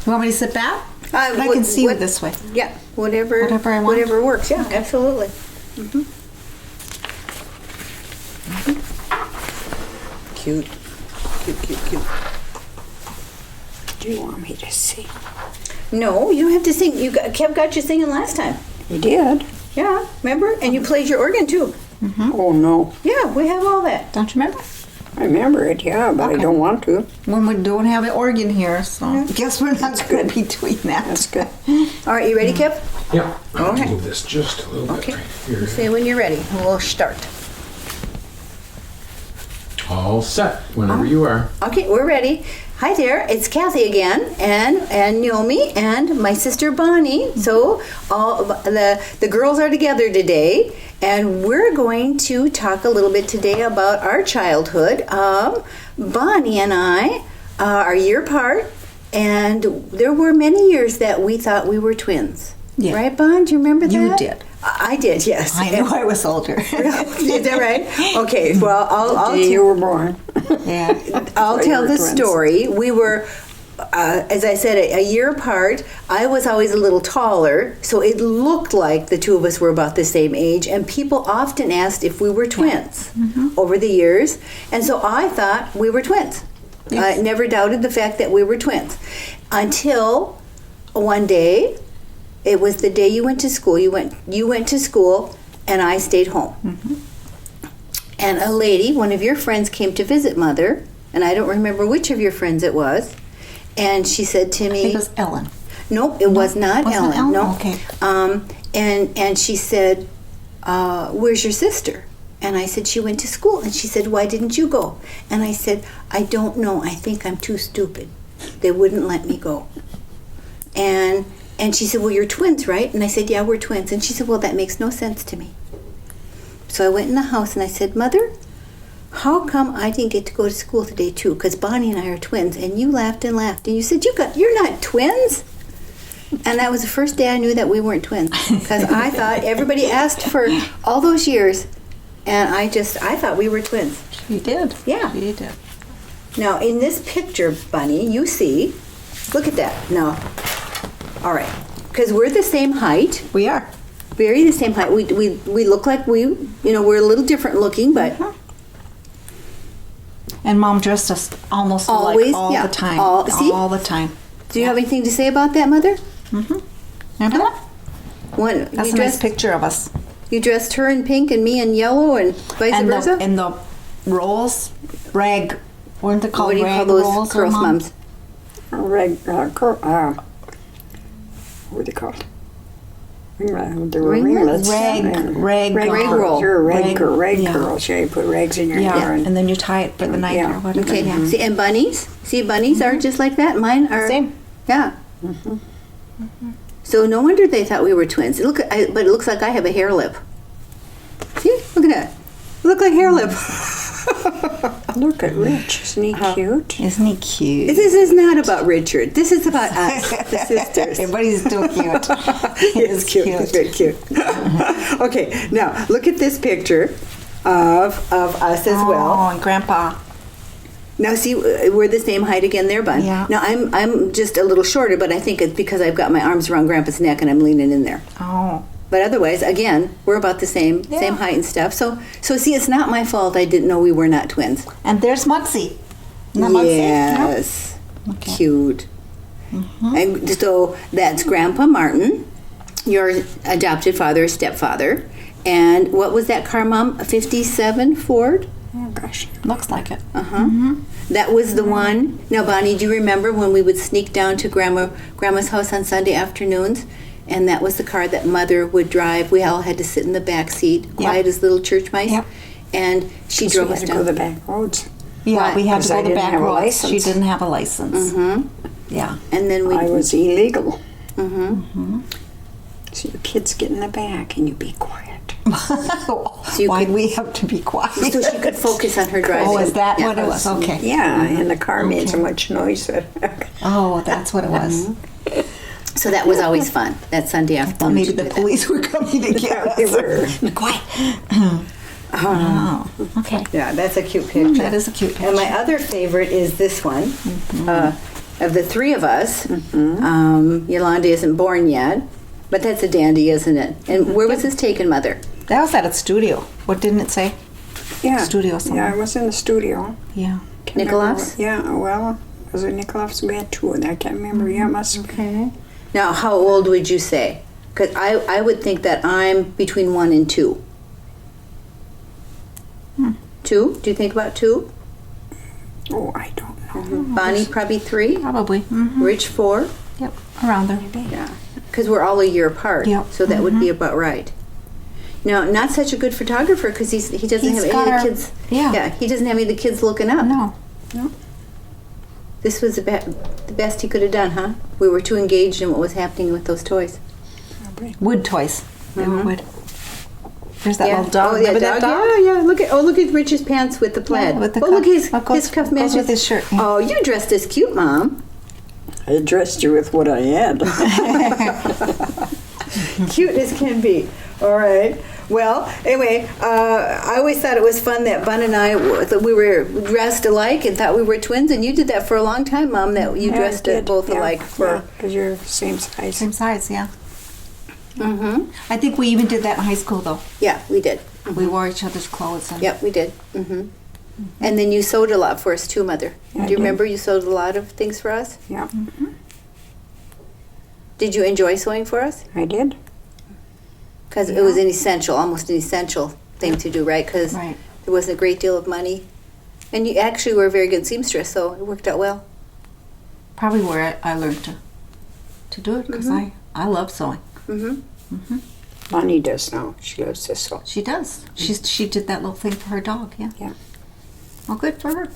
You want me to sit back? I can see you this way. Yeah, whatever I want. Whatever works. Yeah, absolutely. Cute. Do you want me to sing? No, you don't have to sing. Kev got you singing last time. He did? Yeah, remember? And you played your organ too. Oh, no. Yeah, we have all that. Don't you remember? I remember it, yeah, but I don't want to. When we don't have an organ here, so I guess we're not going to be doing that. That's good. All right, you ready, Kev? Yeah. I'll Okay. move this just a little bit Okay. right here. You say when you're ready, and we'll start. All set whenever you are. Okay, we're ready. Hi there, it's Cathie again, and Neoma, and my sister Bonnie. So all the girls are together today, and we're going to talk a little bit today about our childhood. Bonnie and I are a year apart, and there were many years that we thought we were twins. Yeah. Right, Bon? Do you remember that? You did. I did, yes. I knew I was older. Is that right? Okay, well, I'll The day you were born. Yeah. I'll Right, tell we're the twins. story. We were, as I said, a year apart. I was always a little taller, so it looked like the two of us were about the same age. And people often asked if we were twins over the years. And so I thought we were twins. Yes. I never doubted the fact that we were twins. Until one day, it was the day you went to school. You went to school, and I stayed home. And a lady, one of your friends, came to visit Mother, and I don't remember which of your friends it was. And she said to me, It was Ellen. "Nope, it was not Wasn't Ellen. Ellen? No." Okay. And she said, "Where's your sister?" And I said, "She went to school." And she said, "Why didn't you go?" And I said, "I don't know. I think I'm too stupid. They wouldn't let me go." And she said, "Well, you're twins, right?" And I said, "Yeah, we're twins." And she said, "Well, that makes no sense to me." So I went in the house and I said, "Mother, how come I didn't get to go to school today too? Because Bonnie and I are twins." And you laughed and laughed. And you said, "You're not twins?" And that was the first day I knew that we weren't twins. Because I thought everybody asked for all those years. And I thought we were twins. You did. Yeah. You did. Now, in this picture, Bunny, you see, look at that. Now, all right. Because we're the same height. We are. Very the same height. We look like we're a little different looking, but And Mom dressed us almost Always, like all yeah. the time. See? All the time. do you have anything to say about that, Mother? Remember that? What, That's you a nice dressed, picture of us. you dressed her in pink and me in yellow and vice And versa? the rolls, weren't they called What do you rag call those rolls? curls, Mom? Mums? What are they called? They were Ringlets? ringlets. Rag roll. Sure, Rag- rag yeah. curls. Yeah, you put rags in your Yeah, hair. and then you tie it for the night Yeah. or whatever. Okay, Yeah. see, and bunnies? See, bunnies are just like that. Mine are... Same. Yeah. So no wonder they thought we were twins. But it looks like I have a hair lip. See? Look at that. Look like hair lip. Look at Rich. Isn't he cute? Isn't he cute? This is not about Richard. This is about us, the sisters. Everybody's still cute. He is cute. He's very cute. Okay, now look at this picture of us as well. Oh, and Grandpa. Now see, we're the same height again there, Bun. Yeah. Now I'm just a little shorter, but I think it's because I've got my arms around Grandpa's neck and I'm leaning in there. Oh. But otherwise, again, we're about the same height and stuff. So see, it's not my fault I didn't know we were not twins. And there's Mugsy. Isn't that Mugsy? Yes. Okay. Cute. And so that's Grandpa Martin, your adopted father or stepfather. And what was that car, Mom? A 57 Ford? Oh, gosh. Looks like it. That was the one. Now, Bonnie, do you remember when we would sneak down to Grandma's house on Sunday afternoons? And that was the car that Mother would drive. We all had to sit in the back seat, quiet as little church mice. Yep. And she drove us to down. go the back roads. Yeah, Why? we had Because to go I the didn't back have a roads. license. She didn't have a license. Yeah. And then we... I was illegal. So your kids get in the back and you be quiet. you Why could- we have to be quiet? So she could focus on her driving. Oh, is that Yeah. what it was? Okay. Yeah, and the car made so much noise that Oh, that's what it was. So that was always fun, that Sunday Well, afternoon. maybe to the do that. police were coming to get us. they were. Be quiet. Oh, okay. Yeah, that's a cute picture. That is a cute picture. And my other favorite is this one. of the three of us. Yolanda isn't born yet, but that's a dandy, isn't it? And where was this taken, Mother? That was at a studio. What didn't it say? Yeah. Studio somewhere. Yeah, I was in the studio. Yeah. Can't remember Nicholas? what- Yeah, well, was it Nicholas? We had two of them. I can't remember. Yeah, it must be. Okay. Now, how old would you say? Because I would think that I'm between 1 and 2. 2? Do you think about 2? Oh, I don't know. Bonnie probably 3. Probably. Rich 4. Yep. Around there. Yeah. Because we're all a year apart. Yep. So that would be about right. Now, not such a good photographer because he doesn't He's have got any of our- the kids. yeah. He doesn't have any of the kids looking up. No. This was the best he could have done, huh? We were too engaged in what was happening with those toys. Wood toys. They were wood. There's that Yeah. little dog. Oh, yeah, Remember that dog? Yeah. Look at Rich's pants with the plaid. Yeah, with the oh, look cuff. at his cuff Goes matches with his shirt. Yeah. Oh, you dressed as cute, Mom. I dressed you with what I had. Cute as can be. All right. Well, anyway, I always thought it was fun that Bun and I that we were dressed alike and thought we were twins, and you did that for a long time, Mom. That you Yeah, I dressed did. both Yeah, alike for. because you're the same size. Same size, yeah. Mm-hmm. I think we even did that in high school, though. Yeah, we did. We wore each other's clothes. And Yep, we did. And then you sewed a lot for us too, Mother. Yeah, I Do you did. remember you sewed a lot of things for us? Yeah, Did you enjoy sewing for us? I did. Because it was almost an essential thing to do, right? Because Right. there wasn't a great deal of money. And you actually were a very good seamstress, so it worked out well. Probably where I learned to do it because I love sewing. Mm-hmm. Bonnie does now. She loves to sew. She does. She did that little thing for her dog. Yeah. Yeah. Well, good for her.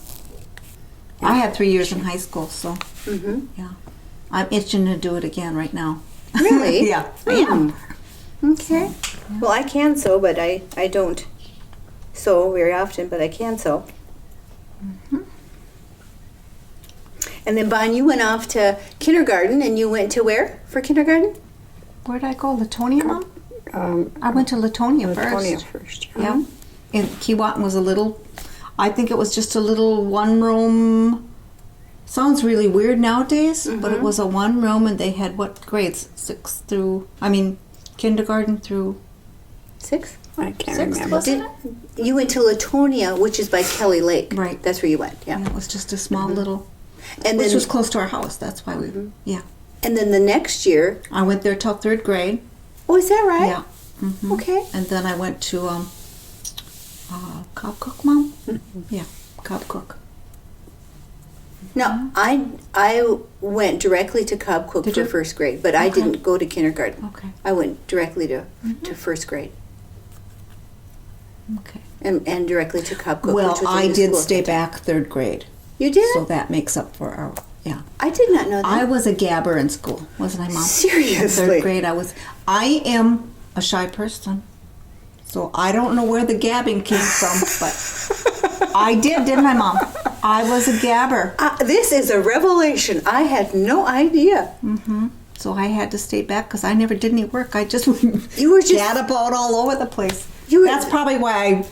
I had 3 years in high school, so Mm-hmm. yeah, I'm itching to do it again right now. Really? Yeah, I am. Okay. Well, I can sew, but I don't sew very often, but I can sew. And then, Bon, you went off to kindergarten, and you went to where for kindergarten? Where'd I go? Latonia, Mom? Um, I went to Latonia Latonia first. first. Yeah. And Keewatin was a little, I think it was just a little one room. Sounds really weird nowadays, but it was a one room and they had what grades? Kindergarten through 6? I can't sixth, remember. wasn't it? You went to Latonia, which is by Kelly Lake. Right. That's where you went, yeah. And it was just a small little, And which then, was close to our house. That's why we, yeah. and then the next year, I went there till 3rd grade. oh, is that right? Yeah. Mhm. Okay. And then I went to Cobb Cook, Mom? Yeah, Cobb Cook. No, I went directly to Cobb Cook Did for you? first grade, but I Okay. didn't go to kindergarten. Okay. I went directly to first grade Okay. and directly to Cobb Cook. Well, which was a I new did school. stay back 3rd grade, You did? so that makes up for our, yeah. I did not know that. I was a gabber in school, wasn't I, Mom? Seriously? 3rd grade, I am a shy person, so I don't know where the gabbing came from, but I did, didn't I, Mom? I was a gabber, This is a revelation. I had no idea. so I had to stay back because I never did any work. I just You were just- gad about all over the place. You were- That's probably why I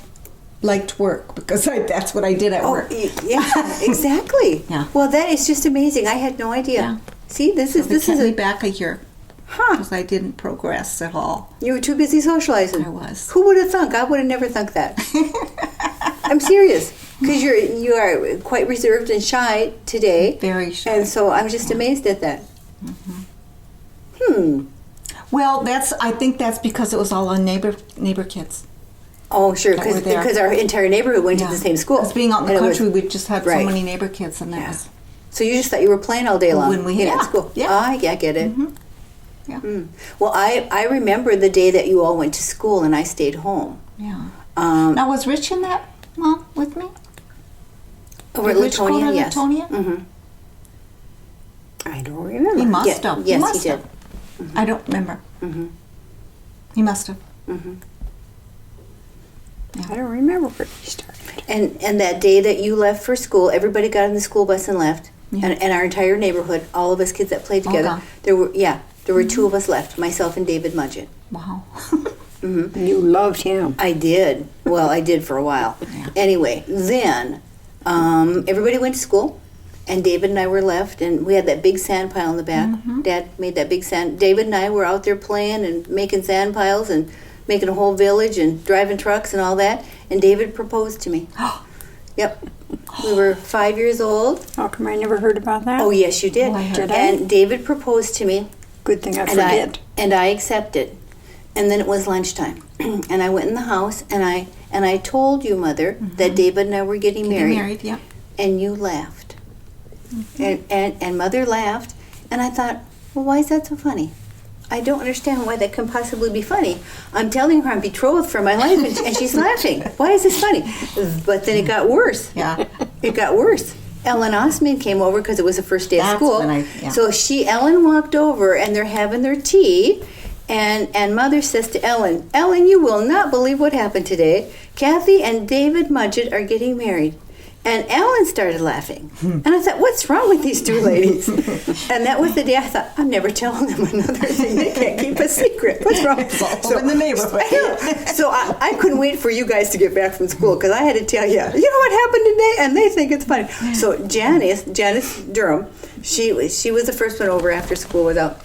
liked work because that's what I did at work. Yeah, exactly. Yeah. Well, that is just amazing. I had no idea. Yeah. See, this is They kept me a back a year huh. because I didn't progress at all. You were too busy socializing. I was. Who would have thunk? I would have never thunk that. I'm serious, because you are quite reserved and shy today, Very shy. and so I'm just amazed at that. Well, I think that's because it was all on neighbor kids. Oh, sure, That were there. because our entire neighborhood went to the same school. Because being out in And the it was- country, we just had right. so many neighbor kids, and that Yeah. was So you just thought you were playing all day long When we- at yeah, school? yeah. Ah, yeah, I get it. yeah, Well, I remember the day that you all went to school and I stayed home. yeah. Um, Now, was Rich in that, Mom, with me? over at Did Rich go Latonia, to yes. Latonia? Mm-hmm. I don't remember. He must Yeah, have. yes, must he did. have. I don't remember. He must have. I don't remember where he started. And that day that you left for school, everybody got in the school bus and left. Yeah. And our entire neighborhood, all of us kids that played All together, gone. there were two of us left, myself and David Mudgett. Wow. You loved him. I did. Well, I did for a while. Yeah. Anyway, then everybody went to school, and David and I were left, and we had that big sand pile in the back. Dad made that big sand. David and I were out there playing and making sand piles and making a whole village and driving trucks and all that. And David proposed to me. Yep. We were 5 years old. How come I never heard about that? Oh, yes, you did. Oh, I heard And David proposed to me. Good thing I And forget. I accepted. And then it was lunchtime. And I went in the house and I told you, Mother, that David and I were getting married. Yeah. And you laughed. And Mother laughed. And I thought, well, why is that so funny? I don't understand why that can possibly be funny. I'm telling her I'm betrothed for my life, and she's laughing. Why is this funny? But then it got worse. Yeah. It got worse. Ellen Osman came over because it was the first day of That's school. when So Ellen walked over, and they're having their tea. And Mother says to Ellen, Ellen, you will not believe what happened today. Cathie and David Mudgett are getting married. And Ellen started laughing. And I thought, what's wrong with these two ladies? And that was the day I thought, I'm never telling them another thing. They can't keep a secret. What's wrong? in the neighborhood. So I couldn't wait for you guys to get back from school because I had to tell you know what happened today? And they think it's funny. So Janice Durham, she was the first one over after school without.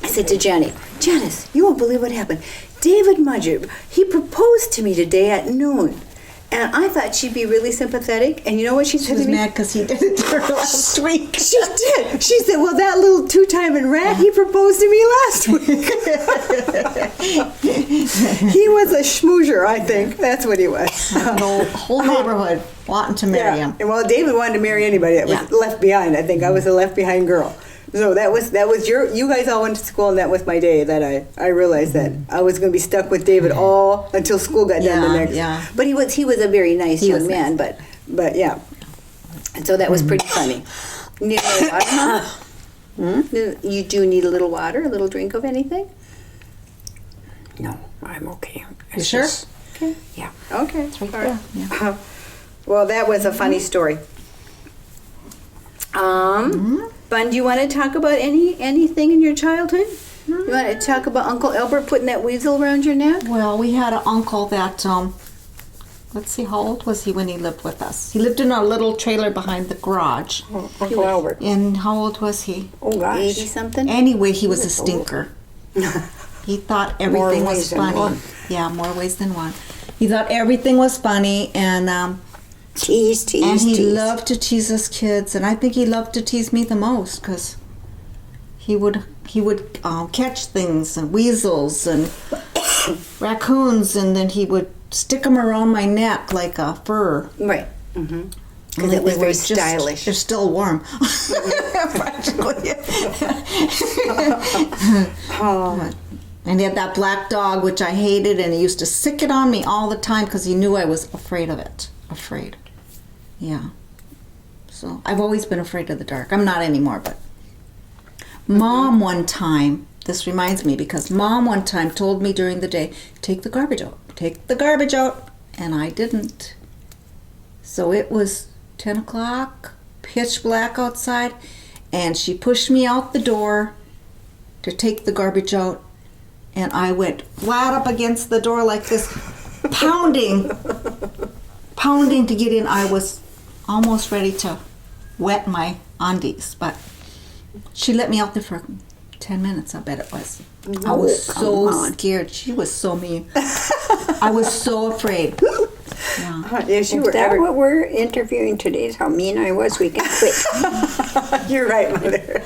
I said to Janice, you won't believe what happened. David Mudgett, he proposed to me today at noon. And I thought she'd be really sympathetic. And you know what she said She was to me? mad because he did it to her last week. She did. She said, well, that little two-timing rat, he proposed to me last week. He was a schmoozer, I think. That's what he was. The whole neighborhood wanting to marry him. And well, David wanted to marry anybody that was left behind. I think I was a left behind girl. So that was you guys all went to school, and that was my day that I realized that I was going to be stuck with David all until school got done the next. Yeah. But he was a very nice young was man. nice. But yeah, and so that was pretty funny. You need a little water, huh? You do need a little water, a little drink of anything. No, I'm okay. You sure? Okay. Yeah. Okay. Right All there. right. Yeah. Well, that was a funny story. Bun, do you want to talk about anything in your childhood? You want to talk about Uncle Albert putting that weasel around your neck? Well, we had an uncle that, let's see, how old was he when he lived with us? He lived in a little trailer behind the garage. Oh, Uncle Albert. And how old was he? Oh, gosh. 80-something? Anyway, he was a stinker. He thought everything More was ways than funny. one. Yeah, more ways than one. He thought everything was funny, and Tease. he loved to tease us kids, and I think he loved to tease me the most because he would catch things and weasels and raccoons, and then he would stick them around my neck like a fur. Right. Because it They was were very just- stylish. They're still warm, practically. And he had that black dog, which I hated, and he used to sick it on me all the time because he knew I was afraid of it. Afraid. Yeah. So I've always been afraid of the dark. I'm not anymore, but Mom one time, this reminds me because Mom one time told me during the day, take the garbage out, and I didn't. So it was 10 o'clock, pitch black outside, and she pushed me out the door to take the garbage out, and I went flat up against the door like this, pounding to get in. I was almost ready to wet my undies, but she let me out there for 10 minutes, I bet it was. I was so scared. She was so mean. I was so afraid. Yeah. Yes, you Is were that what we're interviewing today? Is how mean I was? We can quit. You're right, Mother.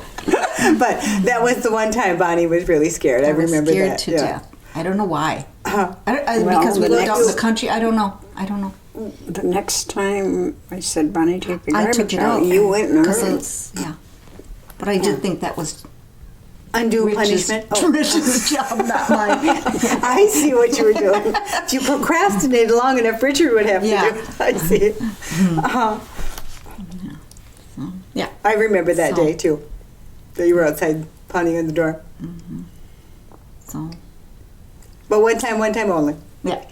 But that was the one time Bonnie was really scared. I was remember scared that. to Yeah. death. I don't know why. Uh-huh. Because we the lived out in the next- country. I don't know. The next time I said, Bonnie, take the I garbage took it out, out. you went and 'Cause heard. it's- yeah. But I did think that was Undue Rich's, punishment. Oh. Rich's job, not mine. I see what you were doing. If you procrastinated long enough, Richard would have to Yeah. do. I see. Uh-huh. Yeah. I remember that So- day too. That you were outside pounding on the door. So, But one time only. yeah.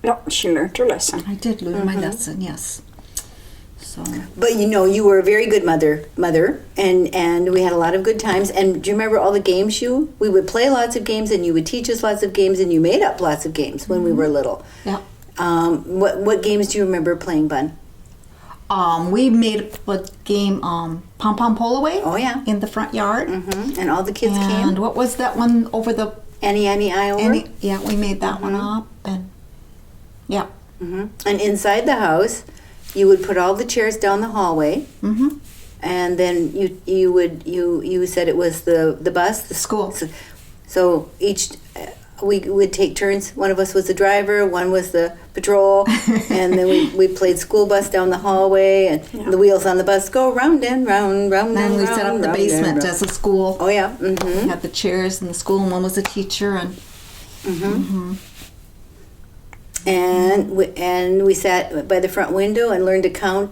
No, she learned her lesson. I did learn my lesson, yes. So, But you were a very good mother, and we had a lot of good times. And do you remember all the games we would play lots of games, and you would teach us lots of games, and you made up lots of games when we were little. yeah. What games do you remember playing, Bun? We made a game, pom pom pull away. Oh, yeah. In the front yard. And all the kids And came. what was that one over the? Annie, I over. Yeah, we made that one up, and yeah. And inside the house, you would put all the chairs down the hallway. And then you said it was the bus, the School. So each we would take turns. One of us was the driver, one was the patrol, and then we played school bus down the hallway, and the wheels on the bus go round and round, round And and we round. set up the round basement and round. as a school. Oh yeah. We had the chairs in the school, and one was a teacher, and And we sat by the front window and learned to count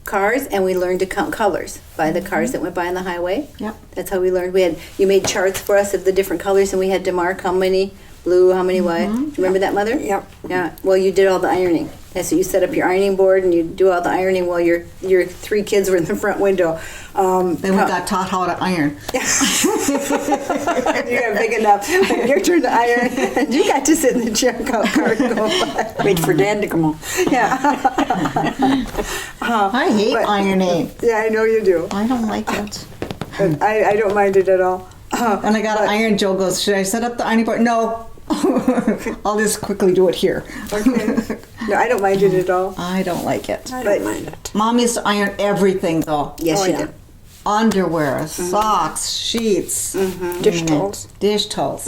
cars, and we learned to count colors by the cars that went by on the highway. Yep. That's how we learned. You made charts for us of the different colors, and we had to mark how many blue, how many white. Do you remember that, Mother? Yep. Yeah. Well, you did all the ironing. And so you set up your ironing board, and you do all the ironing while your 3 kids were in the front window. then we got taught how to iron. You got big enough. Your turn to iron, and you got to sit in the chair and count cars go by. Wait for Dad to come home. Yeah. I hate But- ironing. Yeah, I know you do. I don't like it. But I don't mind it at all. And I got an iron. Joe goes, "Should I set up the ironing board?" No. I'll just quickly do it here. Okay. No, I don't mind it at all. I don't like it. I But- don't mind it. Mom used to iron everything, though. Yes, Oh, you yeah. do. Underwear, socks, sheets, Dish towels. dish towels,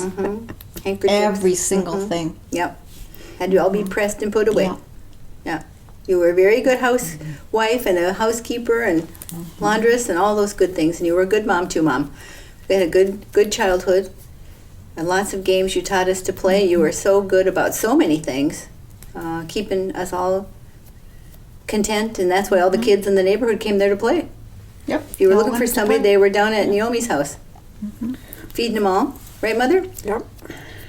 Handkerchiefs. every single thing. Yep. Had to all be pressed and put away. Yeah. Yeah. You were a very good housewife and a housekeeper and laundress and all those good things. And you were a good mom, too, Mom. We had a good childhood and lots of games you taught us to play. You were so good about so many things, keeping us all content. And that's why all the kids in the neighborhood came there to play. Yep. If you were All looking for went to somebody, play. they were down at Neomi's house, feeding them all. Right, Mother? Yep.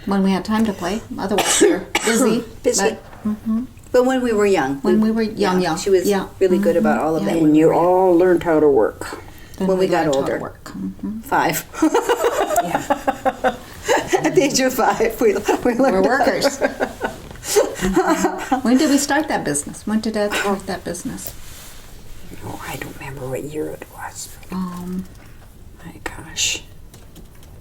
When we had time to play. Otherwise, we were busy. Busy. But But when we were young. when we were young, She was really good about all of that. And you all learned how to work. then when we got learned how to older. work. 5. At the age of 5, we learned. We're workers. When did we start that business? When did Dad start that business? Oh, I don't remember what year it was. My gosh.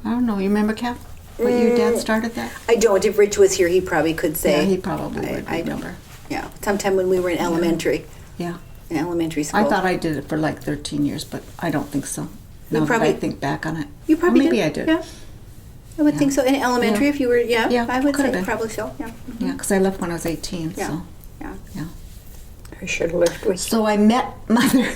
I don't know. You remember, Kath? What year Dad started that? I don't. If Rich was here, he probably could say. Yeah, he probably would I don't. remember. Yeah, sometime when we were in elementary, Yeah. in elementary school. I thought I did it for like 13 years, but I don't think so. Now that probably- I think back on it. You probably Or maybe did. I did. Yeah. I would think so. In elementary, Yeah. if you were, Yeah, I would could say have been. probably so. Yeah. Yeah, because I left when I was 18. Yeah. So, Yeah. yeah. I should have lived with you. So I met Mother.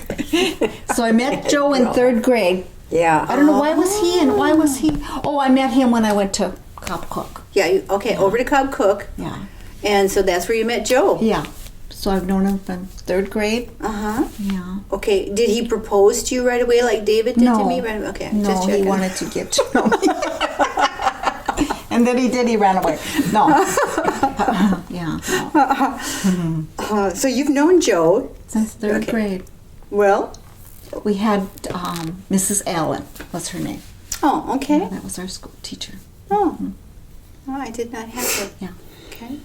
So I met Joe in 3rd grade. Yeah. I don't know why was he and why was he? Oh, I met him when I went to Cop Cook. Yeah. Okay. Over to Cobb Cook, Yeah. and so that's where you met Joe. Yeah. So I've known him from 3rd grade. Uh huh. Yeah. Okay. Did he propose to you right away, like David did to me? Right. Okay. No, just he checking. wanted to get to know me. And then he did. He ran away. No. Yeah. No. So you've known Joe. Since 3rd Okay. grade, Well. we had Mrs. Allen was her name. Oh. Okay. That was our school teacher. Oh. Oh, I did not have that. Yeah. Okay.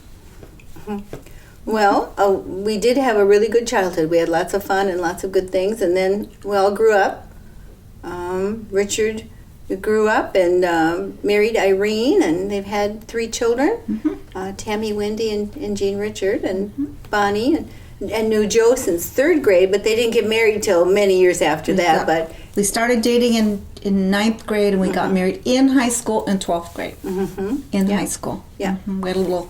Well, we did have a really good childhood. We had lots of fun and lots of good things, and then we all grew up. Richard grew up and married Irene, and they've had 3 children, Tammy, Wendy, and Jean Richard, and Bonnie, and knew Joe since 3rd grade, but they didn't get married till many years after that. But We started dating in 9th grade, and we got married in high school in 12th grade. In high school. Yeah. We had a little,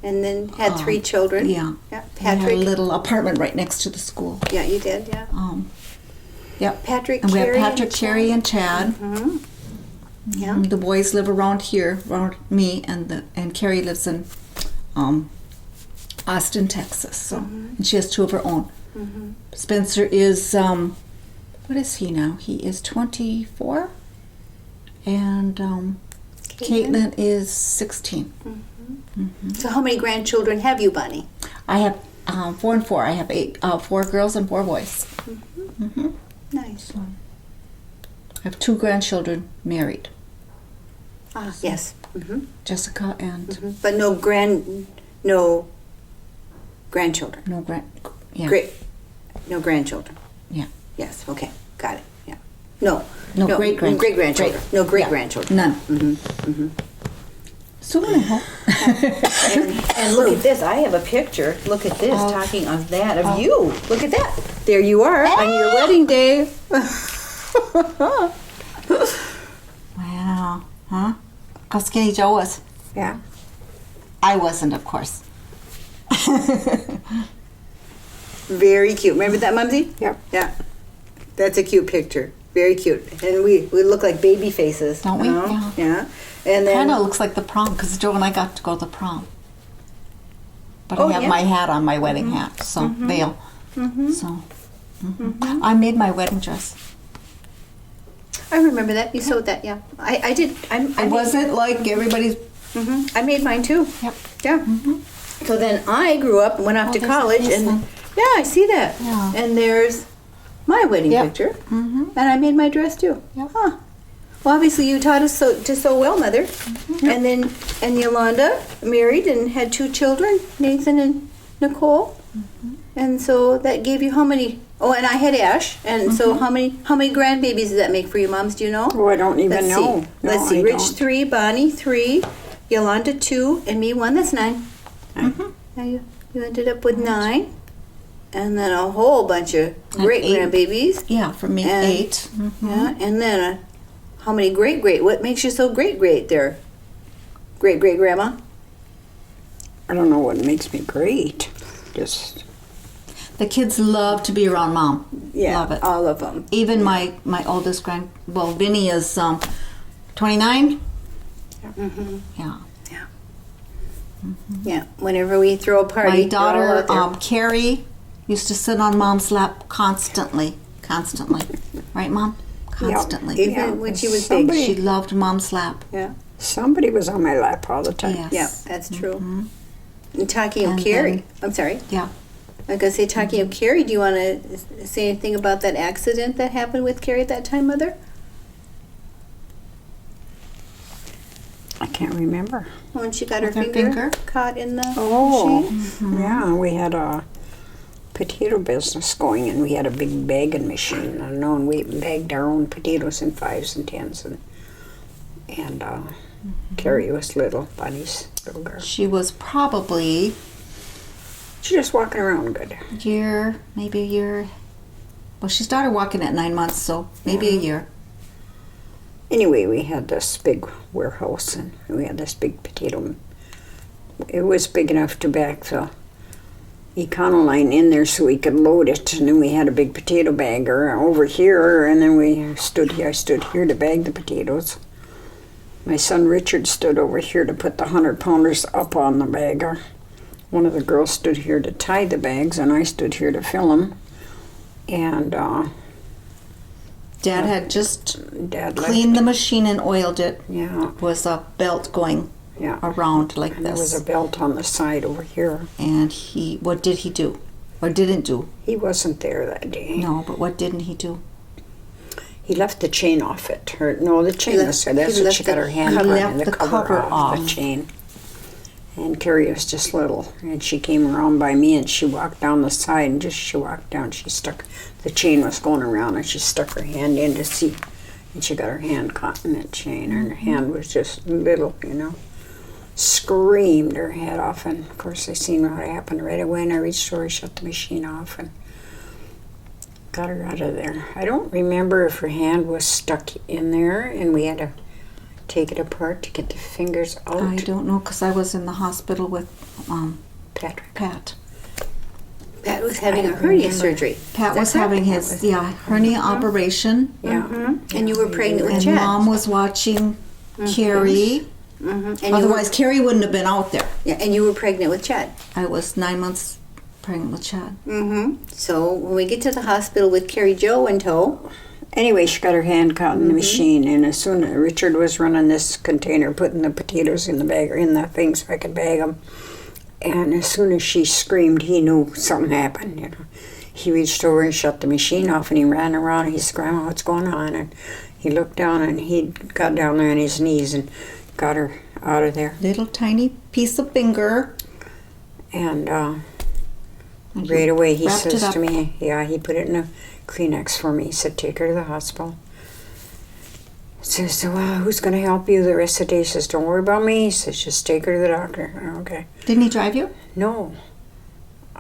and then had 3 children. yeah. Yeah. We had a Patrick. little apartment right next to the school. Yeah, you did. Yeah. Yep. Patrick. And we have Carrie, Patrick, Cherry, and Chad. Yeah. And the boys live around here, around me, and Carrie lives in Austin, Texas. So, and she has 2 of her own. Spencer is what is he now? He is 24, and Caitlin is 16. So how many grandchildren have you, Bonnie? I have 4 and 4. I have 4 girls and 4 boys. Nice. I have 2 grandchildren married, Ah, yes. Jessica and But no grandchildren. no grand. Yeah. Great. No grandchildren. Yeah. Yes. Okay. Got it. Yeah. No. No, great-grandchildren. Great-grandchildren. No great-grandchildren. None. Mm-hmm. So anyhow. And look at this. I have a picture. Look at this. Talking of that, of you. Look at that. There you are on your wedding day. Wow. Huh? How skinny Joe was. Yeah. I wasn't, of course. Very cute. Remember that, Mumsy? Yep. Yeah. That's a cute picture. Very cute. And we look like baby faces. Don't we? you know? Yeah. Yeah. And then Kind of looks like the prom because Joe and I got to go to the prom. But Oh, I have yeah. my hat on, my wedding hat, so veil. So I made my wedding dress. I remember that. You sewed that, yeah. I did. I Wasn't like everybody's. I made mine too. Yep. Yeah. So then I grew up and went off to there's college, this and one. yeah, I see that. Yeah. And there's my wedding Yep. picture, and I made my dress too. Yep. Huh. Well, obviously you taught us to sew well, Mother. And then Yolanda married and had 2 children, Nathan and Nicole. And so that gave you how many? Oh, and I had Ash. And so how many grandbabies does that make for you, Moms? Do you know? Oh, I don't even Let's know. see. No, Let's see. I Rich don't. 3, Bonnie 3, Yolanda 2, and me 1. That's 9. Now you ended up with 9, and then a whole bunch of great 8. grandbabies. Yeah, for me, And- 8. Yeah, and then how many great? What makes you so great there? Great grandma. I don't know what makes me great. Just The kids love to be around Mom. Yeah, Love it. all of them. Even my oldest Vinny is 29. Yeah. Yeah, whenever we throw a party, My they're all daughter out there. Carrie used to sit on Mom's lap constantly. Right, Mom? Constantly. Even when she was Somebody- She loved Mom's lap. Yeah, somebody was on my lap all the time. Yes. yeah, that's true. And talking of And Carrie, then- I'm sorry. Yeah. Like I say, talking of Carrie, do you want to say anything about that accident that happened with Carrie at that time, Mother? I can't remember. When she got her With her finger finger? caught in the Oh, machine? yeah. We had a potato business going, and we had a big bagging machine. And we bagged our own potatoes in 5s and 10s, and Carrie was little, Bunny's little girl. She was probably She's just walking around good. maybe a year. Well, she started walking at 9 months, so maybe a year. Anyway, we had this big warehouse, and we had this big potato. It was big enough to back the Econoline in there so we could load it. And then we had a big potato bagger over here, and then I stood here to bag the potatoes. My son Richard stood over here to put the 100-pounders up on the bagger. One of the girls stood here to tie the bags, and I stood here to fill them. And Dad had just Dad left. cleaned the machine and oiled it. Yeah, Was a belt going yeah. around like And there was a this. belt on the side over here. And what did he do? Or didn't do? He wasn't there that day. No, but what didn't he do? He left the chain off it. The chain left- was there. That's he what left she got the- her hand he on, left and the cover off the off. chain. And Carrie was just little, and she came around by me, and she walked down the side, and just she walked down, she stuck, the chain was going around, and she stuck her hand in to see, and she got her hand caught in that chain, and her hand was just little, screamed her head off, and of course I seen what happened right away, and I reached over, shut the machine off, and got her out of there. I don't remember if her hand was stuck in there, and we had to take it apart to get the fingers out. I don't know because I was in the hospital with Patrick. Pat. Pat was having I a hernia remember. surgery. Pat was having his hernia operation. Yeah. And you were pregnant with And Chad. Mom was watching Carrie. And you Otherwise, Carrie wouldn't have been out there. and you were pregnant with Chad. I was 9 months pregnant with Chad. So when we get to the hospital with Carrie Joe in tow, Anyway, she got her hand caught in the machine, and as soon as Richard was running this container, putting the potatoes in the bag, or in the thing so I could bag them, and as soon as she screamed, he knew something happened. He reached over and shut the machine off, and he ran around. He said, "Grandma, what's going on?" And he looked down, and he got down there on his knees and got her out of there. Little tiny piece of finger. And Right away, he wrapped it says up. to me, yeah, he put it in a Kleenex for me. He said, take her to the hospital. Says, so, who's going to help you the rest of the day? He says, don't worry about me. He says, just take her to the doctor. Okay. Didn't he drive you? No.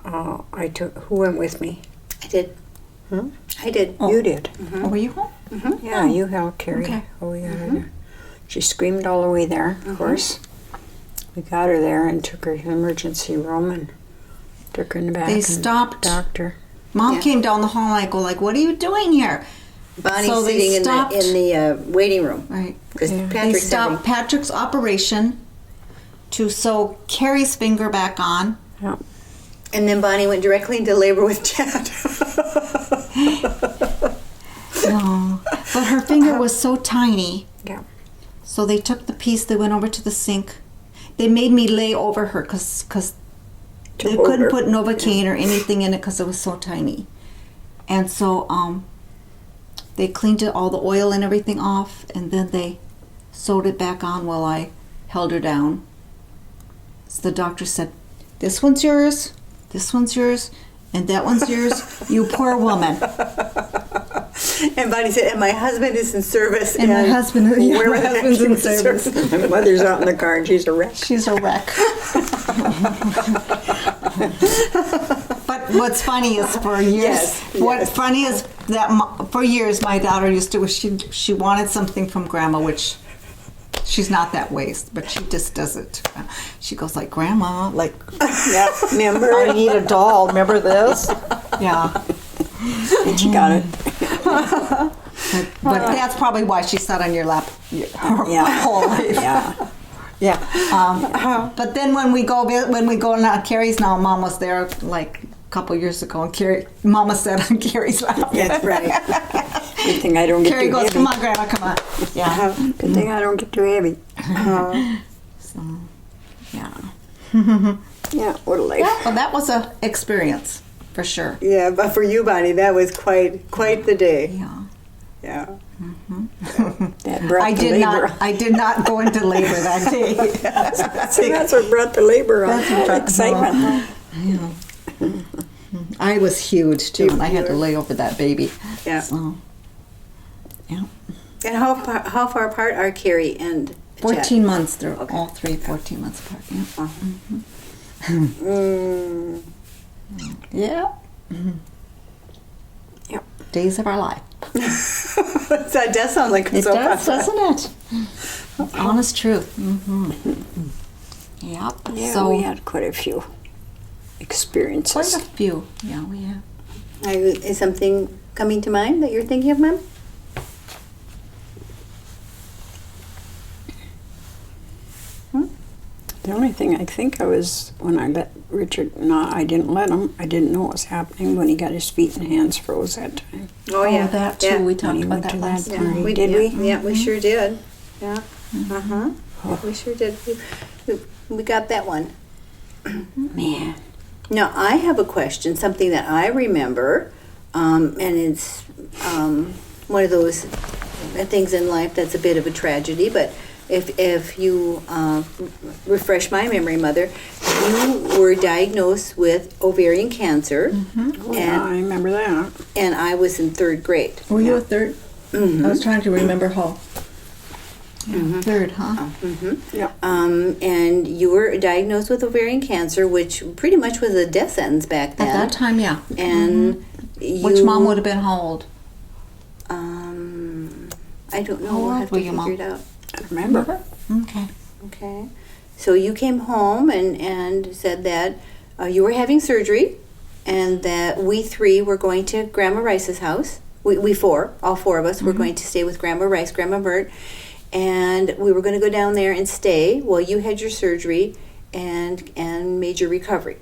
Who went with me? I did. Hmm? I did. Oh. You did. Or were you home? Yeah, you helped carry. Okay. Oh, we got her there. She screamed all the way there, of course. We got her there and took her to the emergency room and took her in the back. They and stopped. Doctor. Mom Yeah. came down the hall and I go like, what are you doing here? Bonnie's So they sitting stopped- in the waiting room Right. because Yeah. They Patrick's stopped having. Patrick's operation to sew Carrie's finger back on. Yeah. And then Bonnie went directly into labor with Chad. No. But her finger was so tiny. Yeah. So they took the piece, they went over to the sink. They made me lay over her because To they hold couldn't her. put Novocaine or anything in it because it was so tiny. And so they cleaned all the oil and everything off, and then they sewed it back on while I held her down. So the doctor said, this one's yours, and that one's yours, you poor woman. And Bonnie said, and my husband is in service. And my husband, yeah, where my the husband's heck in he was service. My mother's out in the car and she's a wreck. She's a wreck. But what's funny is for years, Yes, what's funny is that for years my daughter used to, she wanted something from Grandma, which she's not that way, but she just does it. She goes like, Grandma, like, Yeah, remember? I need a doll. Remember this? Yeah. And she got it. But that's probably why she sat on your lap her Yeah. whole life. Yeah. Yeah. But then when we go now, Carrie's now, Mom was there like a couple years ago, and Mama sat on Carrie's lap. That's right. Good thing I don't get Carrie too goes, heavy. come on, Grandma, come on. Yeah. Good thing I don't get too heavy. So, yeah. Yeah, what a life. Well, that was a experience for sure. Yeah, but for you, Bonnie, that was quite the day. Yeah. Yeah. That brought the labor. I did not go into labor that day. See, that's what brought the labor on. Excitement. Yeah. I was huge too, and I had to lay over that baby. Yeah. So, yeah. And how far apart are Carrie and Chad? 14 months. They're Okay. all three 14 months apart. Yeah. Yeah. Yep. Days of our life. That does sound like It so does, fun. doesn't it? It's honest truth. Yep. Yeah, So we had quite a few quite experiences. a few. Yeah, we have. Is something coming to mind that you're thinking of, Mom? The only thing I think I was when I let Richard, no, I didn't let him. I didn't know what was happening when he got his feet and hands froze that time. Oh, That too. Yeah. We When talked he about went that to last that time. party. We Did we? Yeah, we sure did. Yeah. Uh-huh. We sure did. We got that one. Man. Now, I have a question, something that I remember, and it's one of those things in life that's a bit of a tragedy, but if you refresh my memory, Mother, you were diagnosed with ovarian cancer, Oh, yeah, I remember that. and I was in 3rd grade. Were you a third? I was trying to remember how. Third, huh? Yeah. And you were diagnosed with ovarian cancer, which pretty much was a death sentence back then. At that time, yeah. And you, Which Mom would have been how old? I don't know. How We'll old have were to you, figure Mom? it out. I remember. Okay. Okay. So you came home and said that you were having surgery, and that we 3 were going to Grandma Rice's house. We 4, all 4 of us, were going to stay with Grandma Rice, Grandma Mert, and we were going to go down there and stay while you had your surgery and made your recovery.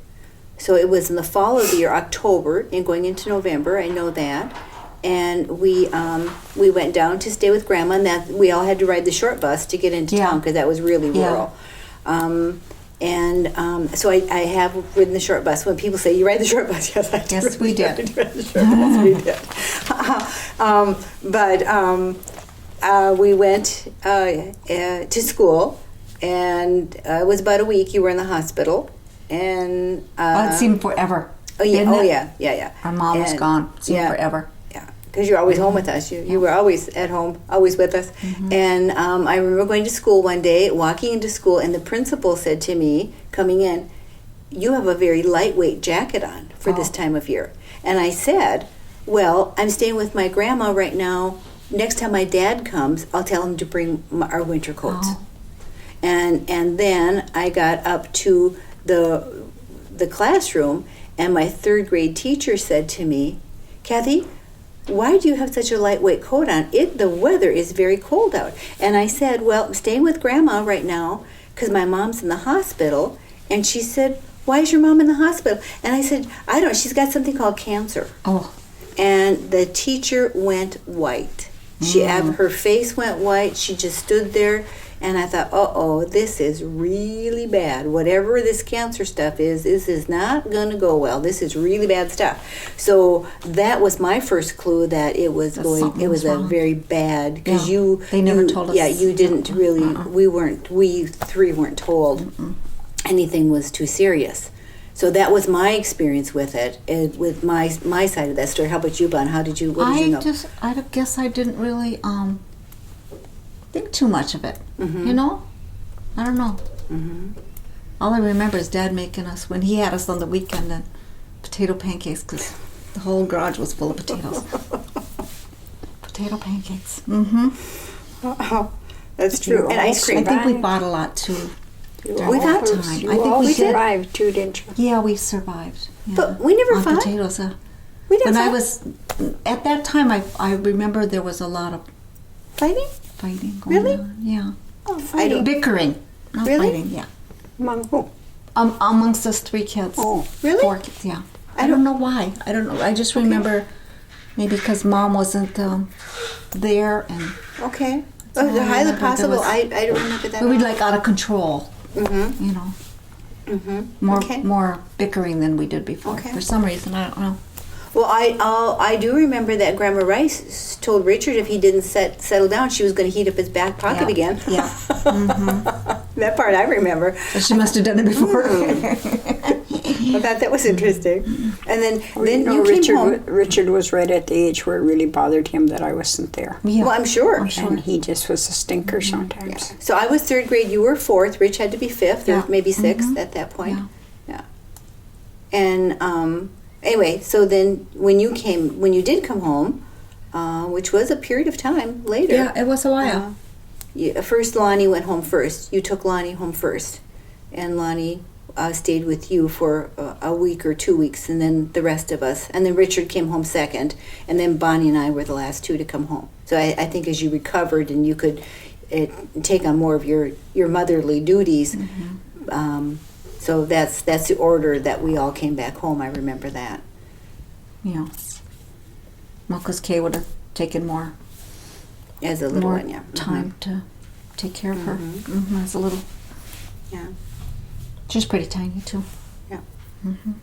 So it was in the fall of the year, October, and going into November. I know that. And we went down to stay with Grandma, and that we all had to ride the short bus to get into Yeah. town because that was really Yeah. rural. So I have ridden the short bus. When people say you ride the short bus, yes, I did. Yes, we did. I did ride the short bus. We did. We went to school, and it was about a week. You were in the hospital, and Oh, it seemed forever. Oh yeah, Isn't oh it? yeah. Our mom was And- gone. Seemed yeah. forever. Yeah, because you're always home with us. You were always at home, always with us. And I remember going to school one day, walking into school, and the principal said to me, coming in, "You have a very lightweight jacket on for this time of year." And I said, "Well, I'm staying with my grandma right now. Next time my dad comes, I'll tell him to bring our winter coats." Oh. And then I got up to the classroom, and my third grade teacher said to me, "Cathie, why do you have such a lightweight coat on? The weather is very cold out." And I said, "Well, I'm staying with Grandma right now because my mom's in the hospital." And she said, "Why is your mom in the hospital?" And I said, "I don't know. She's got something called cancer." Oh, And the teacher went white. Her face went white. She just stood there, and I thought, "Uh-oh, this is really bad. Whatever this cancer stuff is, this is not going to go well. This is really bad stuff." So that was my first clue that it was something It was was a wrong. very bad because Yeah. They never told us. Yeah, you didn't really. We three weren't told anything was too serious. So that was my experience with it, with my side of that story. How about you, Bon? What did you know? I guess I didn't really think too much of it. Mm-hmm. You know, I don't know. All I remember is Dad making us when he had us on the weekend and potato pancakes because the whole garage was full of potatoes. Potato pancakes. Mm-hmm. Oh, that's true. And ice I cream. think we bought a lot too. We got time. You I think all we did. survived too, didn't you? Yeah, we survived. Yeah. But we never on fought. potatoes. We didn't When I fight. was at that time, I remember there was a lot of Fighting? fighting going Really? on. Yeah, Oh, I don't. bickering, not Really? fighting. Yeah, Among who? amongst us 3 kids. Oh, Really? 4 kids. Yeah, I don't know why. I don't know. I just remember maybe because Mom wasn't there, and Okay. all I Oh, highly remember. There possible. was- I don't remember that. we were like out of control. Mm-hmm. You know, Mm-hmm. more Okay. more bickering than we did before. Okay. For some reason, I don't know. Well, I do remember that Grandma Rice told Richard if he didn't settle down, she was going to heat up his back pocket Yeah. again. Yeah. That part I remember. But she must have done it before. I thought that was interesting. And then you came Richard, home. Richard was right at the age where it really bothered him that I wasn't there. Yeah. Well, I'm sure. I'm sure. And he just was a stinker sometimes. So I was 3rd grade. You were 4th. Rich had to be 5th Yeah. or maybe 6th Mhm. at that point. Yeah. And anyway, so then when you did come home, which was a period of time later. Yeah, it was a while. First, Lonnie went home first. You took Lonnie home first, and Lonnie stayed with you for a week or 2 weeks, and then the rest of us. And then Richard came home second, and then Bonnie and I were the last 2 to come home. So I think as you recovered and you could take on more of your motherly duties, so that's the order that we all came back home. I remember that. Yeah. Well, because Kay would have taken more As a little more one, yeah. time to take care of her as a little. Yeah. She's pretty tiny too.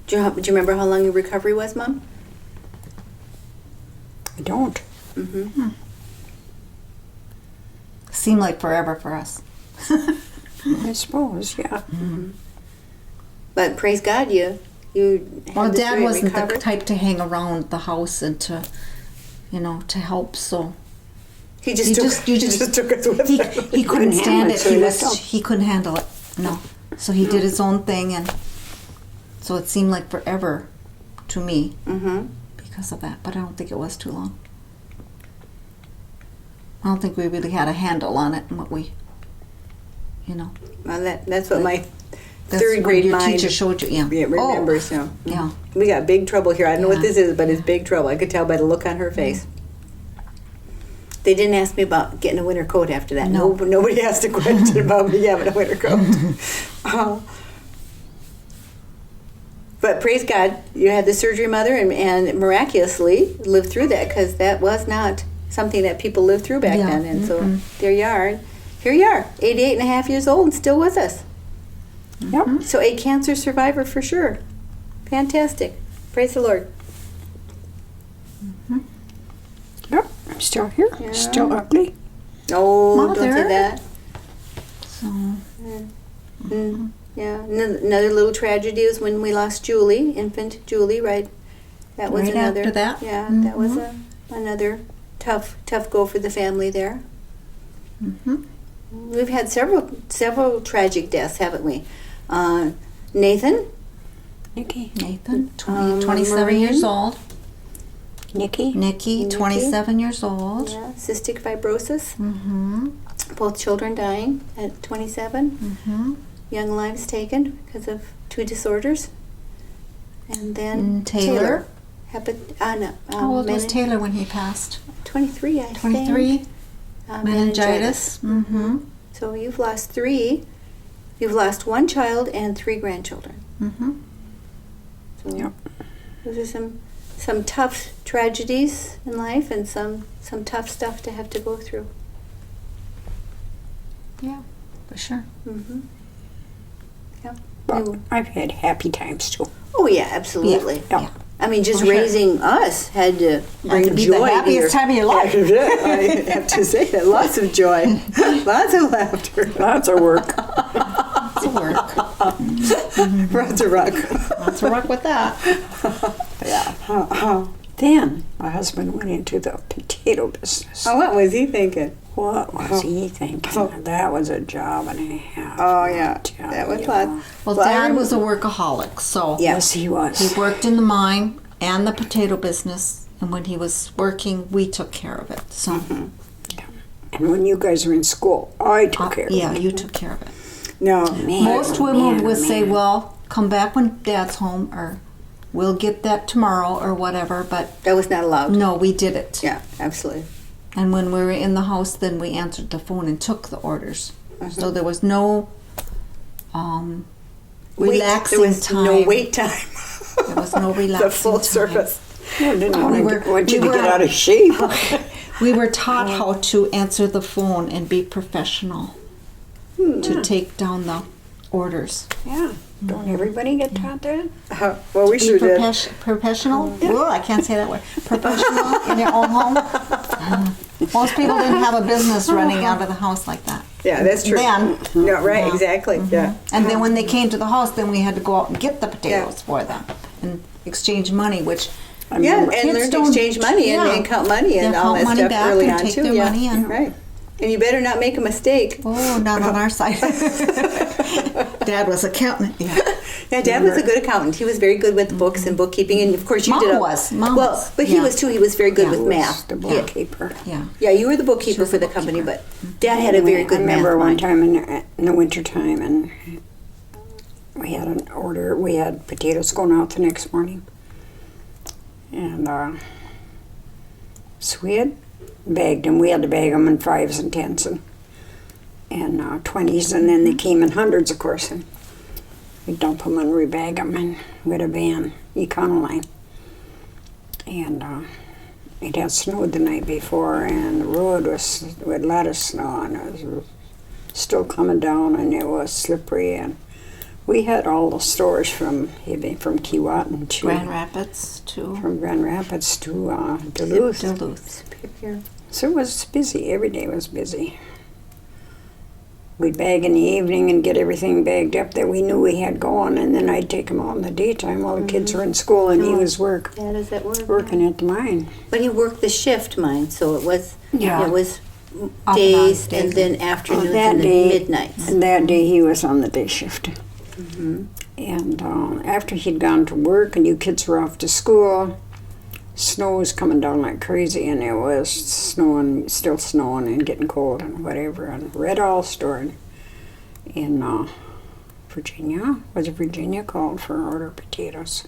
Do you remember how long your recovery was, Mom? I don't. Mm-hmm. Seemed like forever for us. I suppose, yeah. But praise God, you had Well, this Dad great wasn't recovery. the type to hang around the house and to, to help. So He just took us with he him. he couldn't stand handle it. it, so he left home. He couldn't handle it. No. So he did his own thing, and so it seemed like forever to me Mm-hmm. because of that. But I don't think it was too long. I don't think we really had a handle on it and what we, Well, that's what my that's third what grade your mind teacher showed you. Yeah. remembers. Oh, yeah. We got big trouble here. I don't know what Yeah. this is, but it's big trouble. I could tell by the look on her face. They didn't ask me about getting a winter coat after that. No. Nobody asked a question about me having a winter coat. But praise God, you had the surgery, Mother, and miraculously lived through that, because that was not something that people lived through back Yeah. then. And so there you are. Here you are, 88 and a half years old and still with us. Yep. So a cancer survivor for sure. Fantastic. Praise the Lord. Yep. I'm still here. Yeah. Still ugly. Oh, don't say Mother. that. So Yeah, another little tragedy is when we lost Julie, infant Julie, right? That was Right another. after that? Yeah, that was another tough go for the family there. Mm-hmm. We've had several tragic deaths, haven't we? Nathan, Nikki. Nathan, 27 Maureen. years old. Nikki. Nikki, 27 years old. Yeah, cystic fibrosis. Mm-hmm. Both children dying at 27. Mm-hmm. Young lives taken because of 2 disorders. And then Taylor. How How old was Taylor when he passed? 23, I 23. think. Meningitis. Mm-hmm. So you've lost 3. You've lost 1 child and 3 grandchildren. Mm-hmm. So Yep. those are some tough tragedies in life and some tough stuff to have to go through. Yeah, for sure. Mm-hmm. Yep. But I've had happy times too. Oh yeah, absolutely. Yeah. I mean, just For sure. raising us had to bring to be joy the happiest time of your life. I have to say that. Lots of joy, lots of laughter, Lots of work. It's a work. lots of rock. Lots of work with that. Then my husband went into the potato business. Oh, what was he thinking? What was he thinking? That was a job and a half. Oh yeah, I tell that was you. fun. Well, Dad was a workaholic, so Yeah. Yes, he was. he worked in the mine and the potato business, and when he was working, we took care of it. So, And when you guys were in school, I took care of yeah, it. you took care of it. No, Man, Most oh, women man, would oh, say, man. well, come back when Dad's home, or we'll get that tomorrow, or whatever, but that was not allowed. no, we did it. Yeah, absolutely. And when we were in the house, then we answered the phone and took the orders. So there was no relaxing there was time. no wait time. There was no relaxing The full time. service. I didn't We want, were- want you we to get were- out of shape. We were taught how to answer the phone and be professional, to take down the orders. Yeah. Don't everybody get taught that? Well, we Be sure did. professional? Well, I can't say that word. Professional in your own home. Most people didn't have a business running out of the house like that. Yeah, that's true. Then, No, right, exactly. Yeah. and then when they came to the house, then we had to go out and get the potatoes for them and exchange money, which Yeah, and kids learn to don't- exchange money yeah. and count money and Yeah, all count that money stuff back early and on take too. their Yeah, money and- right. And you better not make a mistake. oh, not on our side. Dad was accountant. Yeah. Yeah, Dad was a good accountant. He was very good with books and bookkeeping, and of course you Mom did. was. But he Yeah. was too. He was very good Yeah. with Who was math. the Yeah. bookkeeper? Yeah. Yeah, you were the bookkeeper was for the the company, bookkeeper. but Dad had a very good I math remember one mind. time in the winter time, and we had an order. We had potatoes going out the next morning, and so we had bagged them. We had to bag them in 5s and 10s and 20s, and then they came in hundreds, of course. And we dump them and rebag them, and we had a van, Econoline, and it had snowed the night before, and the road was with a lot of snow, and it was still coming down, and it was slippery, and we had all the stores from Keewatin to Grand Rapids to from Grand Rapids to Duluth. Duluth. Yeah. So it was busy. Every day was busy. We'd bag in the evening and get everything bagged up that we knew we had going, and then I'd take him out in the daytime while the kids were in school, and he was Dad is at work. working at the mine. But he worked the shift mine, so it was Yeah. it was and days on, and then afternoons that and then day- midnights. And that day he was on the day shift. And after he'd gone to work and you kids were off to school, snow was coming down like crazy, and it was snowing, still snowing and getting cold and whatever. And Red All store in Virginia, was it Virginia, called for an order of potatoes.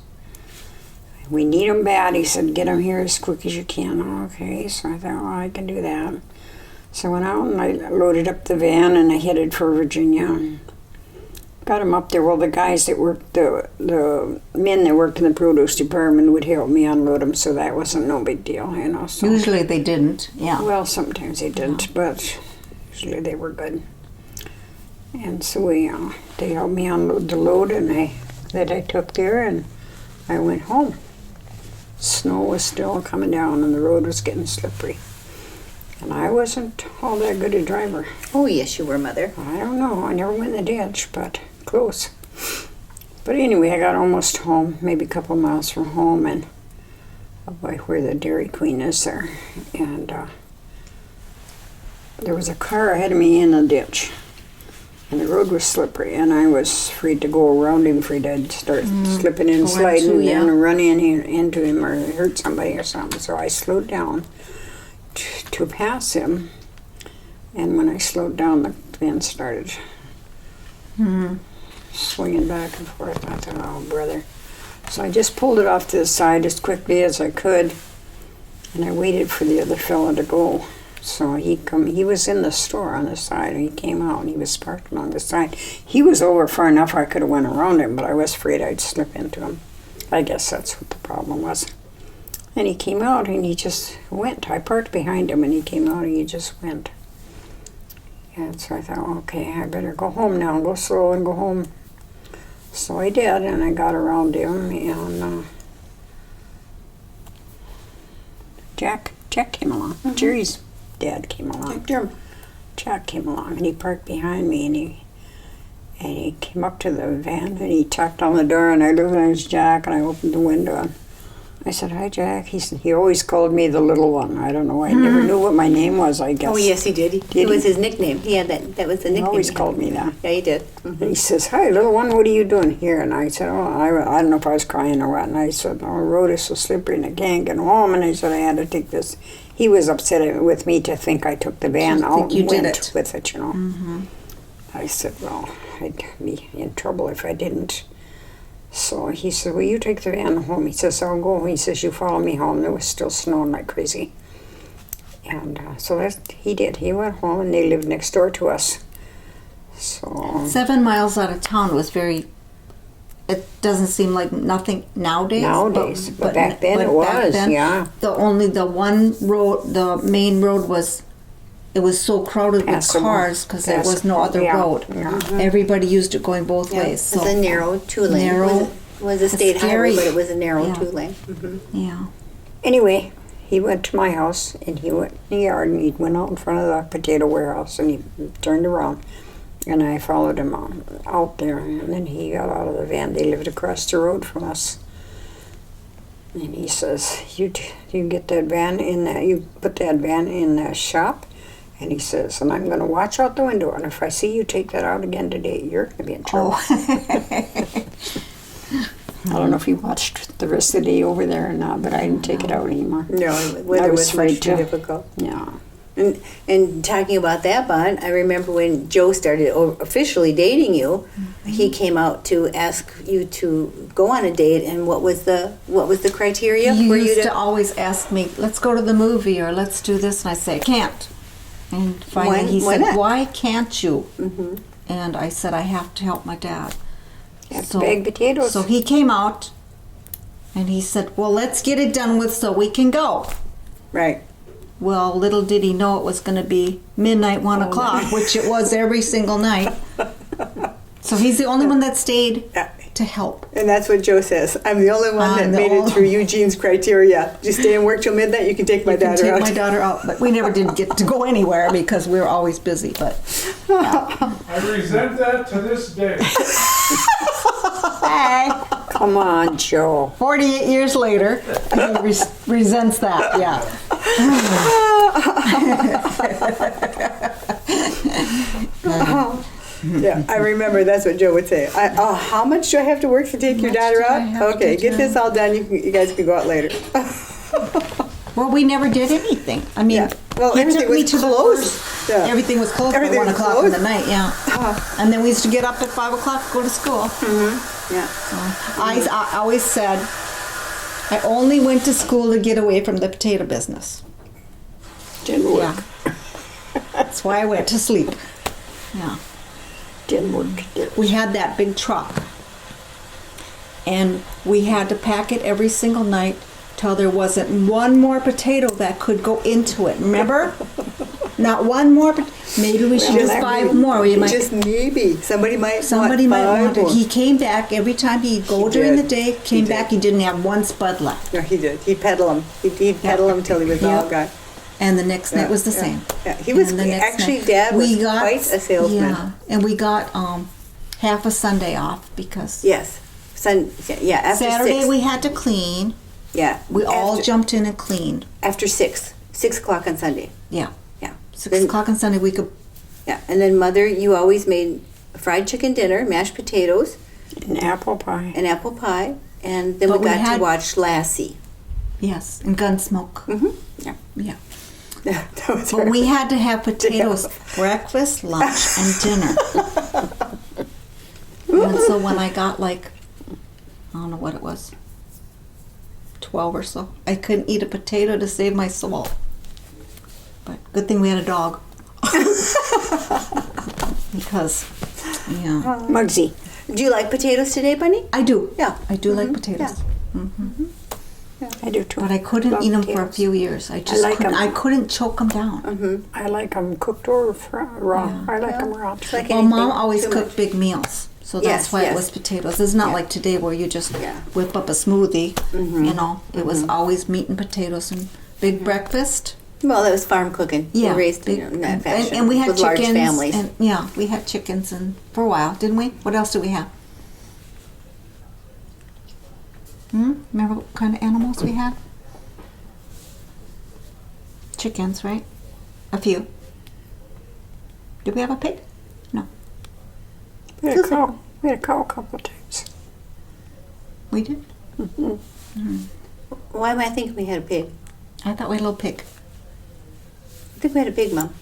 We need them bad. He said, get them here as quick as you can. Okay, so I thought, well, I can do that. So I went out and I loaded up the van and I headed for Virginia. Got them up there. Well, the guys that worked, the men that worked in the produce department would help me unload them, so that wasn't no big deal, you know. So. Usually they didn't. Yeah. Well, sometimes they didn't, but usually they were good. And so they helped me unload the load that I took there, and I went home. Snow was still coming down, and the road was getting slippery. And I wasn't all that good a driver. Oh yes, you were, Mother. I don't know. I never went in the ditch, but close. But anyway, I got almost home, maybe a couple miles from home, and by where the Dairy Queen is there. And there was a car ahead of me in a ditch. And the road was slippery, and I was afraid to go around him, afraid I'd start slipping and sliding and run into him or hurt somebody or something. So I slowed down to pass him. And when I slowed down, the van started swinging back and forth. I thought, oh, brother. So I just pulled it off to the side as quickly as I could, and I waited for the other fellow to go. So he was in the store on the side, and he came out, and he was parked along the side. He was over far enough I could have went around him, but I was afraid I'd slip into him. I guess that's what the problem was. And he came out, and he just went. I parked behind him, and he came out, and he just went. And so I thought, okay, I better go home now, go slow and go home. So I did, and I got around him, and Jack came along. Jerry's dad came along. Jack came along, and he parked behind me, and he came up to the van, and he tapped on the door, and I looked, and it was Jack, and I opened the window, and I said, hi, Jack. He always called me the little one. I don't know. I never knew what my name was, I guess. Oh, yes, he did. It was his nickname. Yeah, that was the nickname. He always called me that. Yeah, he did. And he says, hi, little one, what are you doing here? And I said, oh, I don't know if I was crying or what. And I said, oh, the road is so slippery and I can't get home. And I said, I had to take this. He was upset with me to think I took the van out and went with it, you know. I said, well, I'd be in trouble if I didn't. So he said, will you take the van home? He says, I'll go. He says, you follow me home. There was still snowing like crazy. And so he did. He went home, and they lived next door to us. So 7 miles out of town was very, it doesn't seem like nothing nowadays. But back then it was, yeah. The one road, the main road it was so crowded with cars because there was no other road. Yeah. Everybody used it going both ways. So. It was a narrow two-lane. It was a state highway, but it was a narrow two-lane. Yeah. Anyway, he went to my house, and he went in the yard, and he went out in front of the potato warehouse, and he turned around, and I followed him out there, and then he got out of the van. They lived across the road from us. And he says, you get that van in there, you put that van in the shop. And he says, and I'm going to watch out the window, and if I see you take that out again today, you're going to be in trouble. I don't know if he watched the rest of the day over there or not, but I didn't take it out anymore. No, weather was much too difficult. Yeah. And talking about that, Bon, I remember when Joe started officially dating you, he came out to ask you to go on a date, and what was the criteria He for used you to always ask me, let's go to the movie, or let's do this, and I say, can't. And finally he said, why can't you? And I said, I have to help my dad. You have to bag potatoes. So he came out, and he said, well, let's get it done with so we can go. Right. Well, little did he know it was going to be midnight, 1 o'clock, which it was every single night. So he's the only one that stayed to help. And that's what Joe says. I'm the only one that made it through Eugene's criteria. You stay and work till midnight, you can take my daughter out. Take my daughter out. But we never did get to go anywhere because we were always busy. But I resent that to this day. hey, Come on, Joe. 48 years later, he resents that, yeah. Yeah, I remember that's what Joe would say. How much do I have to work to take your daughter out? Okay, get this all done. You guys can go out later. Well, we never did anything. I mean, well, everything was closed. Yeah. Everything was closed by 1 o'clock in the night, yeah. And then we used to get up at 5 o'clock to go to school. Yeah. So I always said, I only went to school to get away from the potato business. Didn't work. Yeah. That's why I went to sleep. Yeah. Didn't work. We had that big truck. And we had to pack it every single night till there wasn't one more potato that could go into it. Remember? Not one more. Maybe we should just 5 more. We might. Just maybe. Somebody might want more. it. He came back every time he'd go during the day. Came back. He didn't have one spud left. No, he did. He'd peddle them. He'd peddle them till he was all gone. And the next night was the same. Yeah, he was actually Dad was quite a salesman. Yeah, and we got half a Sunday off because Yes. Yeah, after Saturday 6. we had to clean. Yeah. We all After- jumped in and cleaned. After 6. 6 o'clock on Sunday. Yeah. Yeah. 6 o'clock on Sunday we could. Yeah. And then Mother, you always made fried chicken dinner, mashed potatoes, An apple pie. and apple pie. And then But we we got had- to watch Lassie. Yes, and Gunsmoke. Yeah. Yeah. That was But her- we had to have potatoes breakfast, lunch, and dinner. And so when I got like, I don't know what it was, 12 or so, I couldn't eat a potato to save my soul. But good thing we had a dog. Because, yeah. Muggsy. Do you like potatoes today, Bunny? I do. Yeah. I do like potatoes. I do too. But I couldn't Love eat them for a potatoes. few years. I just like couldn't. 'em. I couldn't choke them down. I like them cooked or raw. Yeah. I like them raw. It's like Well, anything Mom always too cooked much. big meals, so Yes, that's why yes. it was potatoes. It's not Yeah. like today where you just Yeah. whip up a smoothie. You know, it was always meat and potatoes and big breakfast. Well, that was farm cooking. Yeah, We raised big- in that fashion. and we had with chickens. large families. And, yeah, we had chickens and for a while, didn't we? What else did we have? Remember what kind of animals we had? Chickens, right? A few. Did we have a pig? No, We had a cow. We had a cow a couple of times. we did. Why am I thinking we had a pig? I thought we had a little pig. I think we had a pig, Mom.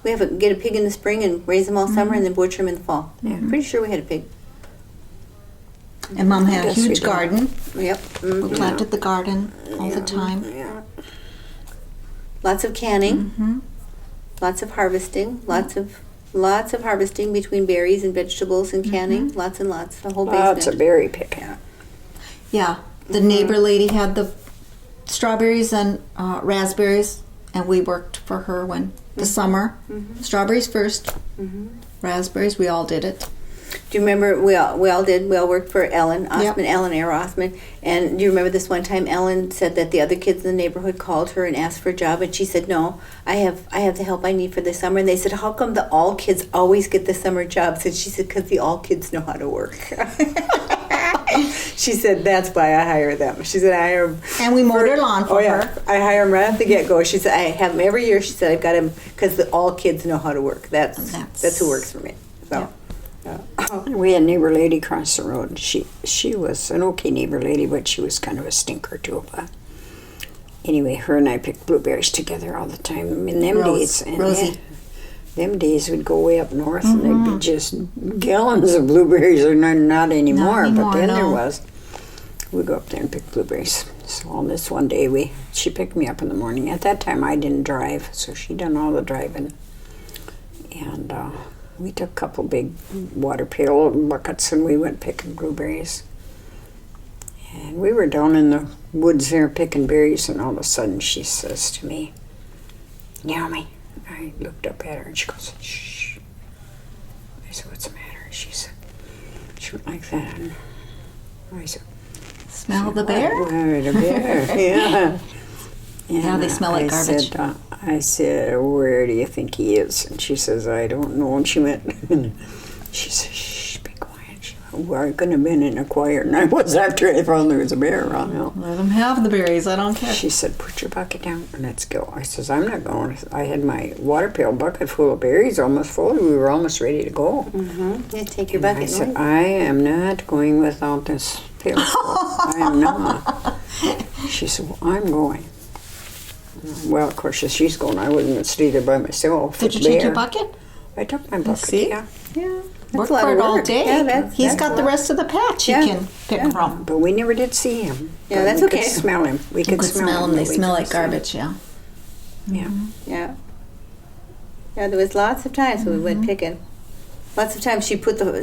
We get a pig in the spring and raise them all summer and then butcher them in the fall. Yeah. Pretty sure we had a pig. And Mom had a Yes, we huge did. garden. Yep. We planted the garden all the time. Yeah. Lots of canning. Lots of harvesting. Lots of harvesting between berries and vegetables and canning. Lots and lots. The whole Lots basement. of berry picking. Yeah, the neighbor lady had the strawberries and raspberries, and we worked for her when the summer. Strawberries first, raspberries. We all did it. Do you remember we all worked for Ellen Yep. Osmond, Ellen Air Osmond, and do you remember this one time Ellen said that the other kids in the neighborhood called her and asked for a job, and she said, "No, I have the help I need for the summer." And they said, "How come the all kids always get the summer jobs?" And she said, "Because the all kids know how to work." She said, "That's why I hire them." She said, "I hire them." And we mowed her lawn for Oh yeah, her. I hire them right off the get go. She said, "I have them every year." She said, "I've got them because the all kids know how to work. That's who works for me." So. We had a neighbor lady across the road. She was an okay neighbor lady, but she was kind of a stinker too. But anyway, her and I picked blueberries together all the time in them days. And Rosie. them days we'd go way up north and there'd be just gallons of blueberries, or not anymore. anymore, But then there no. was. We'd go up there and pick blueberries. So on this one day, she picked me up in the morning. At that time, I didn't drive, so she done all the driving. And we took a couple big water pail buckets and we went picking blueberries. And we were down in the woods there picking berries, and all of a sudden she says to me, "Neoma." I looked up at her and she goes, "Shh." I said, "What's the matter?" She said, she went like that. And I said, Smell the bear? "What, the bear?" Yeah. Yeah, they smell like garbage. I said, "Where do you think he is?" And she says, "I don't know." And she went, she said, "Shh, be quiet." She went, "Well, I couldn't have been in a choir." And I was after I found there was a bear around. You know. Let them have the berries. I don't care. She said, "Put your bucket down and let's go." I says, "I'm not going." I had my water pail bucket full of berries, almost full. We were almost ready to go. Yeah, take your And I bucket. said, and "I am not going without this pail full. I am not." She said, "Well, I'm going." Well, of course, if she's going, I wouldn't stay there by myself. Did you with take your Bear. bucket? I took my bucket. See? Yeah. Yeah, Work a lot for of it all work. day. Yeah, He's that's got a the lot. rest of the patch Yeah. he can pick from. But we never did see him. Yeah, But that's we okay. Could smell him. We You could could smell them. They but we smell couldn't like see him. garbage, yeah. Yeah. Yeah. Yeah, there was lots of times when we went picking. Lots of times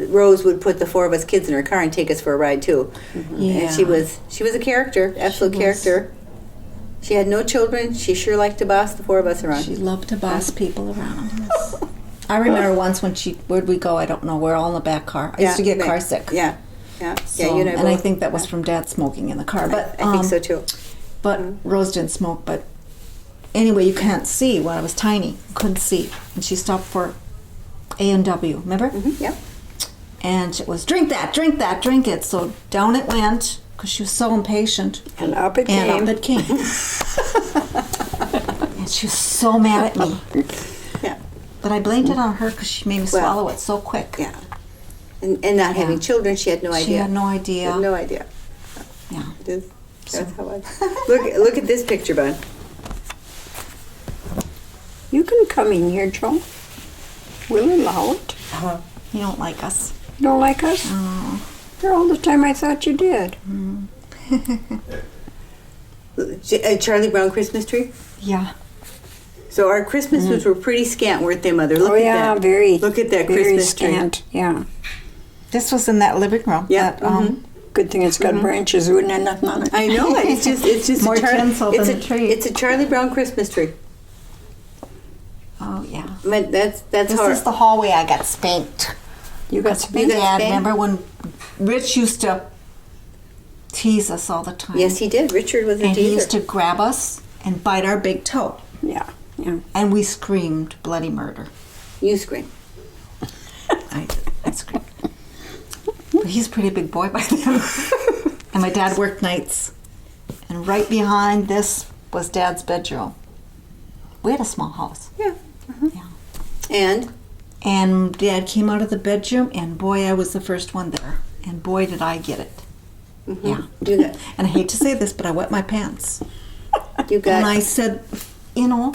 Rose would put the four of us kids in her car and take us for a ride too. Yeah. And she was a character, absolute She was. character. She had no children. She sure liked to boss the four of us around. She loved to boss people around. Yes. I remember once when where'd we go? I don't know. We're all in the back car. I used to get car sick. Yeah. Yeah. So, yeah, you and I and I both. think that was from Dad smoking in the car. But I think so too. But Rose didn't smoke. But anyway, you can't see. When I was tiny, couldn't see, and she stopped for A&W. Remember? Yeah. And it was, drink that, drink that, drink it. So down it went, because she was so impatient. And up it And came. up it came. And she was so mad at me. Yeah. But I blamed it on her because she made me Well, swallow it so quick. Yeah. And not having children, she had no idea. She had no She idea. had no idea. Yeah. That's how I look at this picture, bud. You can come in here, Joe. We'll allow it. You don't like us. You don't like us? Oh. Here all the time I thought you did. A Charlie Brown Christmas tree. Yeah. So our Christmases were pretty scant, weren't they, Mother? Look Oh at yeah, that. very. Look at that very Christmas tree. scant. Yeah. This was in that living room. Yeah, That, Good thing it's got branches. Wouldn't have nothing on it. I know. It's just More tinsel it's than a the tree. It's a Charlie Brown Christmas tree. Oh, yeah. But that's This hard. is the hallway I got spanked. You got You spanked? got Dad, spanked? remember when Rich used to tease us all the time? Yes, he did. Richard was a And he teaser. used to grab us and bite our big toe. Yeah. Yeah. And we screamed bloody murder. You scream. I screamed. But he's a pretty big boy by then. And my dad worked nights. And right behind this was Dad's bedroom. We had a small house. Yeah. Yeah. And And Dad came out of the bedroom, and boy, I was the first one there. And boy, did I get it. Yeah. you got And I hate to say this, but I wet my pants. you got And I said, you know,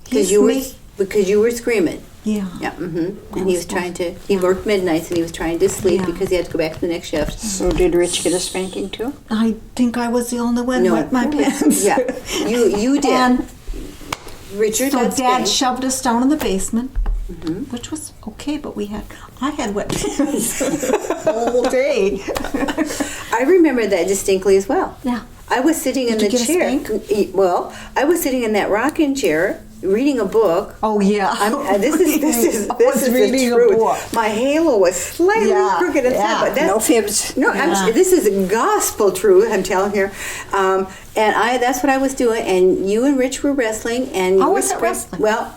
because he's you were ma- because you were screaming. Yeah. Yeah. And he was trying to. He worked midnights and he was trying to sleep Yeah. because he had to go back to the next shift. So did Rich get a spanking too? I think I was the only one No. wet my pants. Yeah. You did. And Richard so got Dad spanked. shoved us down in the basement, which was okay, but I had wet pants all day. I remember that distinctly as well. Yeah. I was sitting in Did the you get a chair. spank? Well, I was sitting in that rocking chair reading a book. Oh yeah. This is I was the reading a truth. book. My halo was slightly Yeah, crooked inside, yeah. but that's No fibs. no. This is gospel truth. I'm telling you, and that's what I was doing. And you and Rich were wrestling, and you I were wasn't wrestling. Well,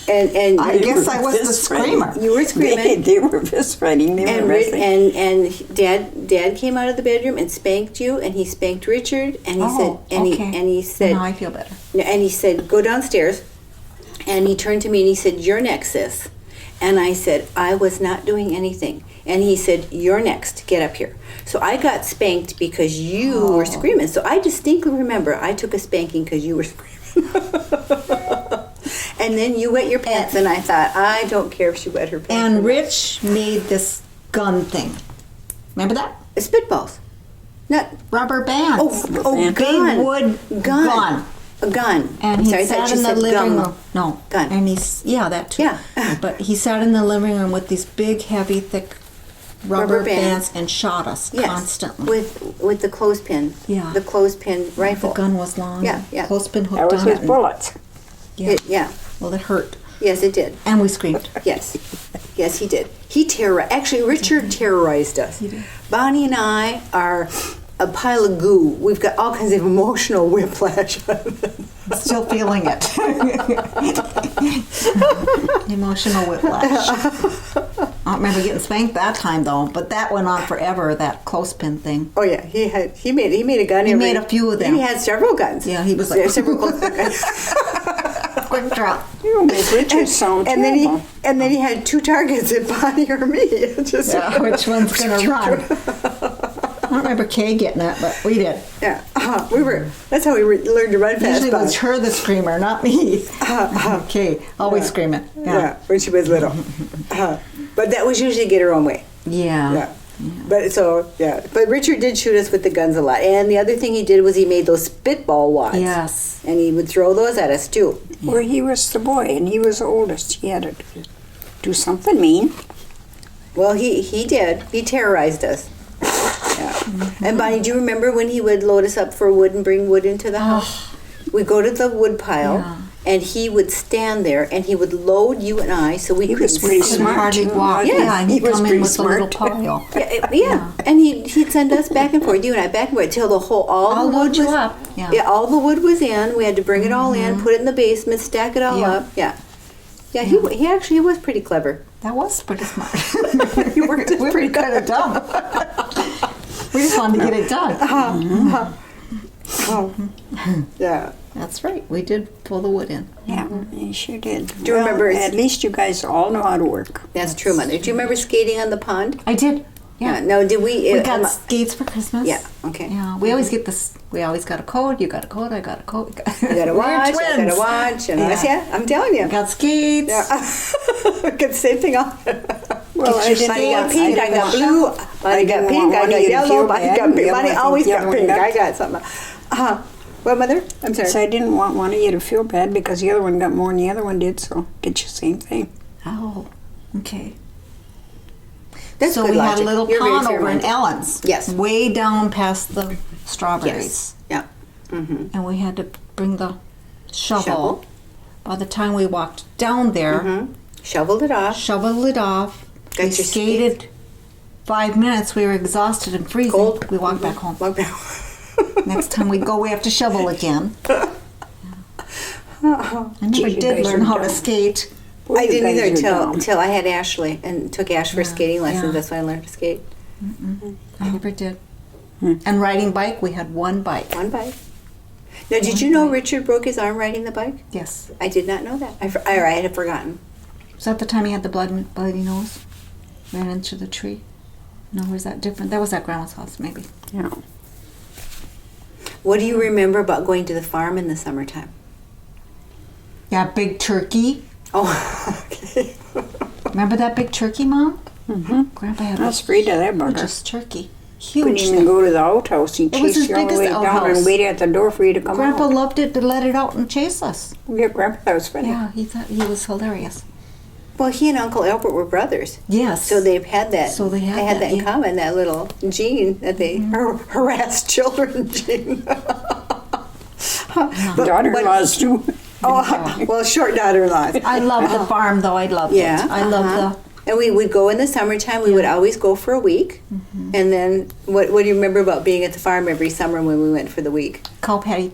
and I guess I was the Fist fighting. screamer. you were screaming. They were fist fighting. They And were wrestling. and Dad came out of the bedroom and spanked you, and he spanked Richard, and he said, and he said, now I feel better. and he said, go downstairs. And he turned to me and he said, you're next, sis. And I said, I was not doing anything. And he said, you're next. Get up here. So I got spanked because you were screaming. So I distinctly remember I took a spanking because you were screaming. And then you wet your pants, and I thought, I don't care if she wet her pants. And Rich made this gun thing. Remember that? Spitballs. Not, Rubber bands. gun. Big wood gun. A gun. And he Sorry, I thought sat you in the said living gum. room. No. Gun. And yeah, that too. Yeah. But he sat in the living room with these big, heavy, thick rubber Rubber bands. bands and shot us Yes, constantly. with the clothespin. Yeah. The clothespin rifle. The gun was long. Yeah, yeah. Clothespin hooked That was on his it. bullets. Yeah. Yeah. Well, it hurt. Yes, it did. And we screamed. Yes. Yes, he did. Actually, Richard terrorized us. He did. Bonnie and I are a pile of goo. We've got all kinds of emotional whiplash. Still feeling it. Emotional whiplash. I don't remember getting spanked that time though, but that went on forever. That clothespin thing. Oh yeah, he made a gun. He made a few of them. He had several guns. Yeah, he was like several clothespin guns. quick drop. You make Richard sound and terrible. then he had two targets at Bonnie or me. Just Yeah, which one's gonna run? I don't remember Kay getting it, but we did. yeah, we were. That's how we learned to run fast. Usually it was Bonnie. her the screamer, not me. Kay, always screaming. Yeah, when she was little. But that was usually get her own way. Yeah. Yeah. But Richard did shoot us with the guns a lot. And the other thing he did was he made those spitball wads. Yes. And he would throw those at us too. Well, he was the boy, and he was the oldest. He had to do something mean. Well, he did. He terrorized us. Yeah. And Bonnie, do you remember when he would load us up for wood and bring wood into the house? We'd go to the wood pile, Yeah. and he would stand there, and he would load you and I so we He couldn't was pretty see. Couldn't smart, hardly too, walk. wasn't he? Yeah, and He he'd was come in pretty with a little smart. pile. Yeah. And he'd send us back and forth, you and I back and forth, till all I'll the load wood you was up. Yeah. Yeah, all the wood was in. We had to bring it all in, put it in the basement, stack it all Yeah. up. Yeah, yeah. He actually was pretty clever. That was pretty smart. You were pretty kind of dumb. We just wanted to get it done. Yeah. That's right. We did pull the wood in. Yeah, you sure did. Do you remember- At least you guys all know how to work. That's true, Mother. Do you remember skating on the pond? I did. Yeah. No, did we? We got skates for Christmas. Yeah, okay. Yeah. We always get this. We always got a coat. You got a coat. I got a coat. You gotta watch, I gotta watch. And yeah, I'm telling you. Got skates. Yeah. Good same thing on. Well, I didn't Money got want- pink, I got blue, Money got pink, I got yellow, Money got pink. Money always got pink. I got something. What, Mother? I'm sorry. So I didn't want one of you to feel bad because the other one got more than the other one did, so did you same thing. Oh. Okay. That's So good we had a logic. little You're very pond over in fair-minded. Ellen's. Yes. Way down past the strawberries. Yes. Yeah. And we had to bring the shovel. Shovel. By the time we walked down there, Shoveled it off. shoveled it off. Got We your skated 5 minutes. We were exhausted and freezing. Cold. We walked back home. Walk back. Next time we go, we have to shovel again. I never Gee, you did guys learn are how to dumb. skate. Boy, I you didn't guys either are dumb. till I had Ashley and took Ash for skating lessons. yeah. That's when I learned to skate. I never did. And riding bike, we had one bike. One bike. Now, did you know Richard broke his arm riding the bike? Yes. I did not know that. I had forgotten. Was that the time he had the bloody nose? Ran into the tree? No, was that different? That was at Grandma's house, maybe. Yeah. What do you remember about going to the farm in the summertime? Yeah, big turkey. Oh, okay. Remember that big turkey, Mom? Mm-hmm. Grandpa had I a was afraid of that bugger. gorgeous turkey. Couldn't Huge even thing. go to the outhouse. He'd It was chase as you all big the as way the down outhouse. and wait at the door for you to come Grandpa out. loved it to let it out and chase us. Yeah, Grandpa, that was funny. Yeah, he thought he was hilarious. Well, he and Uncle Albert were brothers. Yes. So they've had that. So they had that that, in yeah. common. That little gene that they harass children gene. Daughter-in-laws too. Oh, well, short daughter-in-laws. I love the farm, though. I loved Yeah, it. I love the. And we would go in the summertime. We would always go for a week. And then, what do you remember about being at the farm every summer when we went for the week? Cow patty.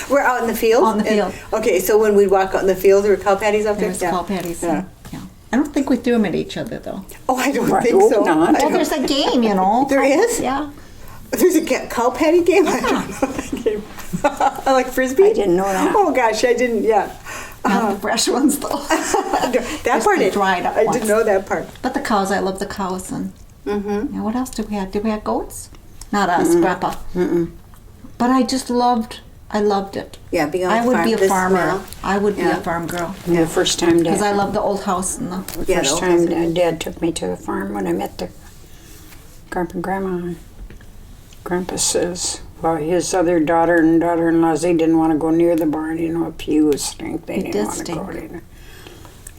We're out in the field. On the field. Okay, so when we'd walk out in the field, there were cow patties out there. There's cow patties. Yeah. Yeah. I don't think we threw them at each other, though. Oh, I don't I think hope so. not. I Oh, don't- there's a game, you know. There is? Yeah. There's a cow patty game. I don't know that game. I like frisbee. I didn't know that. Oh gosh, I didn't. Yeah. Not the fresh ones, though. That part the I dried up I ones. didn't know that part. But the cows, I love the cows. And yeah, what else did we have? Did we have goats? Not us, Grandpa. But I just loved it. Yeah, being on I the would farm, be a the farmer. smell. I would be Yeah. a farm girl. The first time Because I Dad, love the old house and the. Yeah, first the time old Dad took me to the farm when I met the Grandpa and Grandma. Grandpa says, well, his other daughter and daughter-in-laws, they didn't want to go near the barn. You know, a pew stink. They It didn't did want to go stink. there.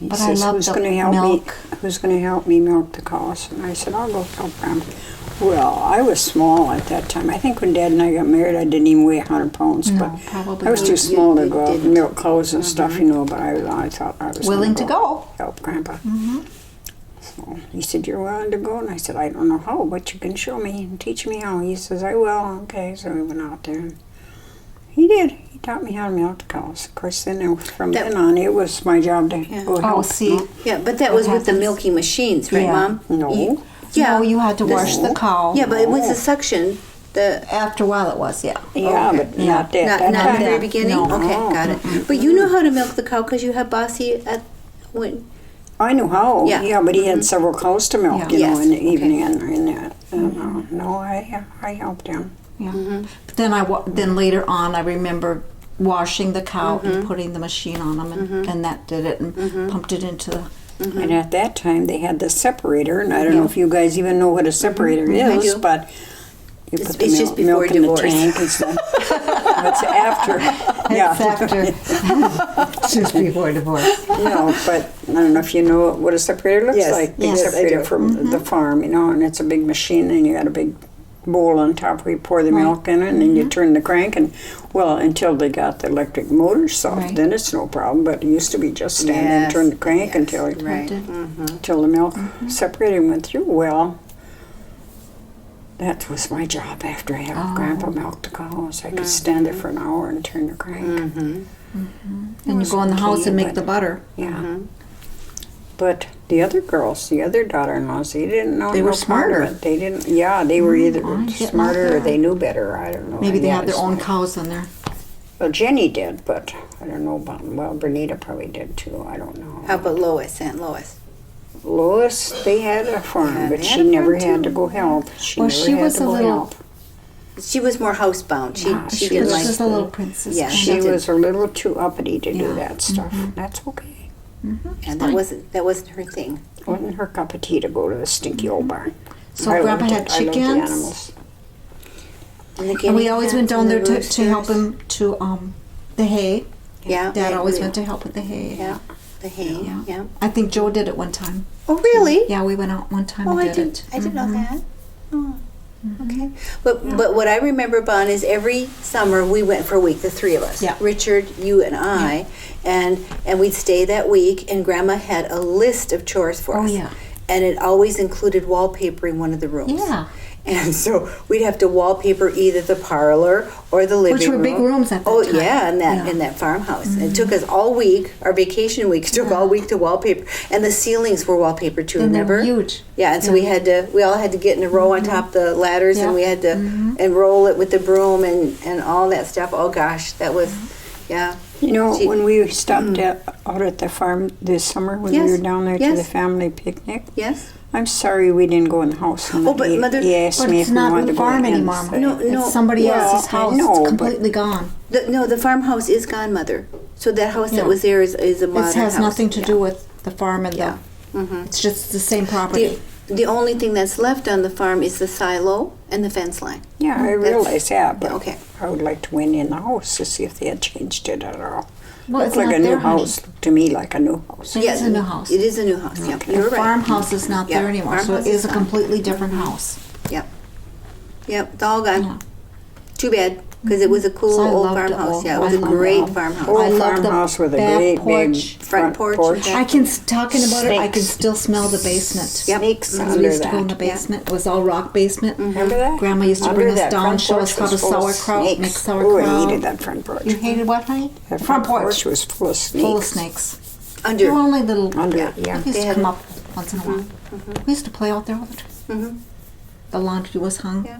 He But I says, love who's the going to help milk. me? Who's going to help me milk the cows? And I said, I'll go help Grandma. Well, I was small at that time. I think when Dad and I got married, I didn't even weigh 100 pounds. No, but probably I was not. too small to you go out and didn't. milk cows and stuff, you know. But I thought I was Willing gonna to go. help Grandpa. So he said, "You're willing to go?" And I said, "I don't know how, but you can show me and teach me how." He says, "I will." Okay, so we went out there. And he did. He taught me how to milk the cows. Of course, then from then on, it was my job to go Oh, help. see. Yeah, but that What was with the happens? milking machines, right, Yeah. Mom? No. Yeah. No, you had to wash the cow. Yeah, but it was the suction. The After a while, it was, yeah. Yeah, Okay. but not that. not that in the time. very beginning. No. Okay, got it. But you know how to milk the cow because you have Bossy at when. I knew how. Yeah. Yeah, but he had several cows to milk, Yeah. you know, Yes, in the okay. evening and in that. No, I helped him. Yeah. But then then later on, I remember washing the cow and putting the machine on them, and that did it, and pumped it into the. And at that time, they had the separator, and I don't know if you guys even know what a separator I is, do. but you put the it's just before milk in divorce. the tank and stuff. It's after. Yeah. It's after. Just before divorce. No, but I don't know if you know what a separator looks Yes, like. Big yes, I separator do. from the farm, you know, and it's a big machine, and you got a big bowl on top where you pour the milk in, and then you turn the crank, and well, until they got the electric motor soft, Right. then it's no problem. But it used to be just stand and Yes, turn the crank yes, until right. until the milk separator went through. Well, that was my job after I had Grandpa milk the cows. I could stand there for an hour and turn the crank. And you go in the house and make the butter. Yeah. But the other girls, the other daughter-in-laws, they didn't know. They were no part of smarter. it. They didn't. Yeah, they were either I get smarter or that. they knew better. I don't know. Maybe they Yeah, have their it's own like- cows in there. Well, Jenny did, but I don't know about. Well, Bernita probably did too. I don't know. How about Lois, Aunt Lois? Lois, they had a farm, Yeah, but they she had a never farm, had too. to go help. She Well, never she had was to a go little- help. She was more housebound. She Yeah, she she didn't was like just a little princess. Yeah, kind She of. was a little too uppity to do Yeah. that stuff. That's okay. and that wasn't her thing. Wasn't her cup of tea to go to the stinky old barn. So I Grandpa loved had it. I loved the chickens. animals. And, the And we guinea always pigs went down and there the to help roosters. him to the hay. Yeah, Dad always we- went to help with the hay. Yeah, the hay. Yeah. Yeah. I think Joe did it one time. Oh, really? Yeah, we went out one time Oh, and I did didn't. it. I didn't know that. Oh, okay. But what I remember, Bon, is every summer we went for a week, the three of us. Yeah. Richard, you, and I, and we'd stay that week. And Grandma had a list of chores for Oh, us. yeah. And it always included wallpapering one of the rooms. Yeah. And so we'd have to wallpaper either the parlor or the living Which were room. big rooms at that Oh time. yeah, in that Yeah. in that farmhouse. It took us all week. Our vacation weeks took all week to wallpaper, and the ceilings were wallpapered too. And they were remember? huge. Yeah, and so we all had to get in a row on top of the ladders, Yeah. and we had to and roll it with the broom and all that stuff. Oh gosh, that was, yeah. You know, She- when we stopped out at the farm this summer, when we Yes. were down there to Yes. the family picnic, Yes. I'm sorry we didn't go in the house. Oh, but Mother- he asked But me it's if we not wanted the to go farm in. anymore. No, no. It's somebody Well, else's I house. know, It's but- completely gone. The farmhouse is gone, Mother. So that house Yeah. that was there is a modern It has house. nothing to Yeah. do with the farm and Yeah. It's just the same property. The only thing that's left on the farm is the silo and the fence line. Yeah, I realize that, but Okay. I would like to went in the house to see if they had changed it at all. Well, Looked it's like not a new there, honey. house. Looked to me like a new house. It is a new house. It is a new house. Yeah, The you're right. farmhouse is not Yeah, there anymore, so farmhouse it is is a gone. completely different house. Yep. Yep, it's all gone. Yeah. Too bad, because it was a cool So I old loved the farmhouse. old Yeah, it was a farmhouse. great farmhouse. Old I love the farmhouse with a back great big porch. Front porch and back- I can, talking about it, I can Snakes. still smell the basement. Yep. Snakes Because we under used to go in the that. basement. It was all rock basement. Remember that? Grandma used to Under bring us that down, front show us porch how to was full of sauerkraut, snakes. make Oh, sauerkraut. I hated that front porch. You hated what, honey? That The front porch. was full of snakes. Full of snakes. They Under. were only little. Under, Yeah. yeah. They used They to had come a- up once in a while. We used to play out there all the time. The laundry was hung. Yeah.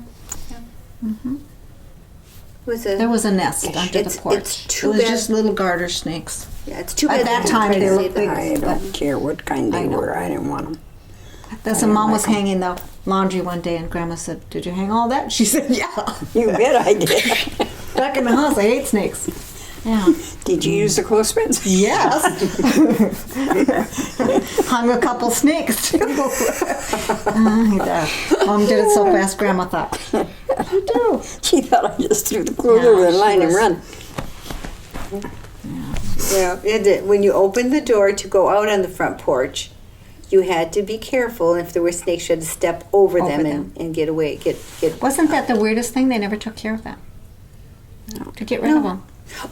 It was a, There was a nest under It's- the porch. it's too it was bad- just little garter snakes. yeah, it's too At bad. that they time, tried they to looked save the big. house. I don't care what kind I they know. were. I didn't want them. That's when Mom was hanging the laundry one day, and Grandma said, "Did you hang all that?" She said, "Yeah." You bet I did. Back in the house, I hate snakes. Yeah. Did you use the clothespins? Yes. Hung a couple snakes too. Mom did it so fast, Grandma thought, "You do." She thought I just threw the clothes Yeah, over the she line and was- run. Yeah, when you opened the door to go out on the front porch, you had to be careful. And if there were snakes, you had to step over them, and get away. Get. Wasn't that the weirdest thing? They never took care of that. To get rid of them.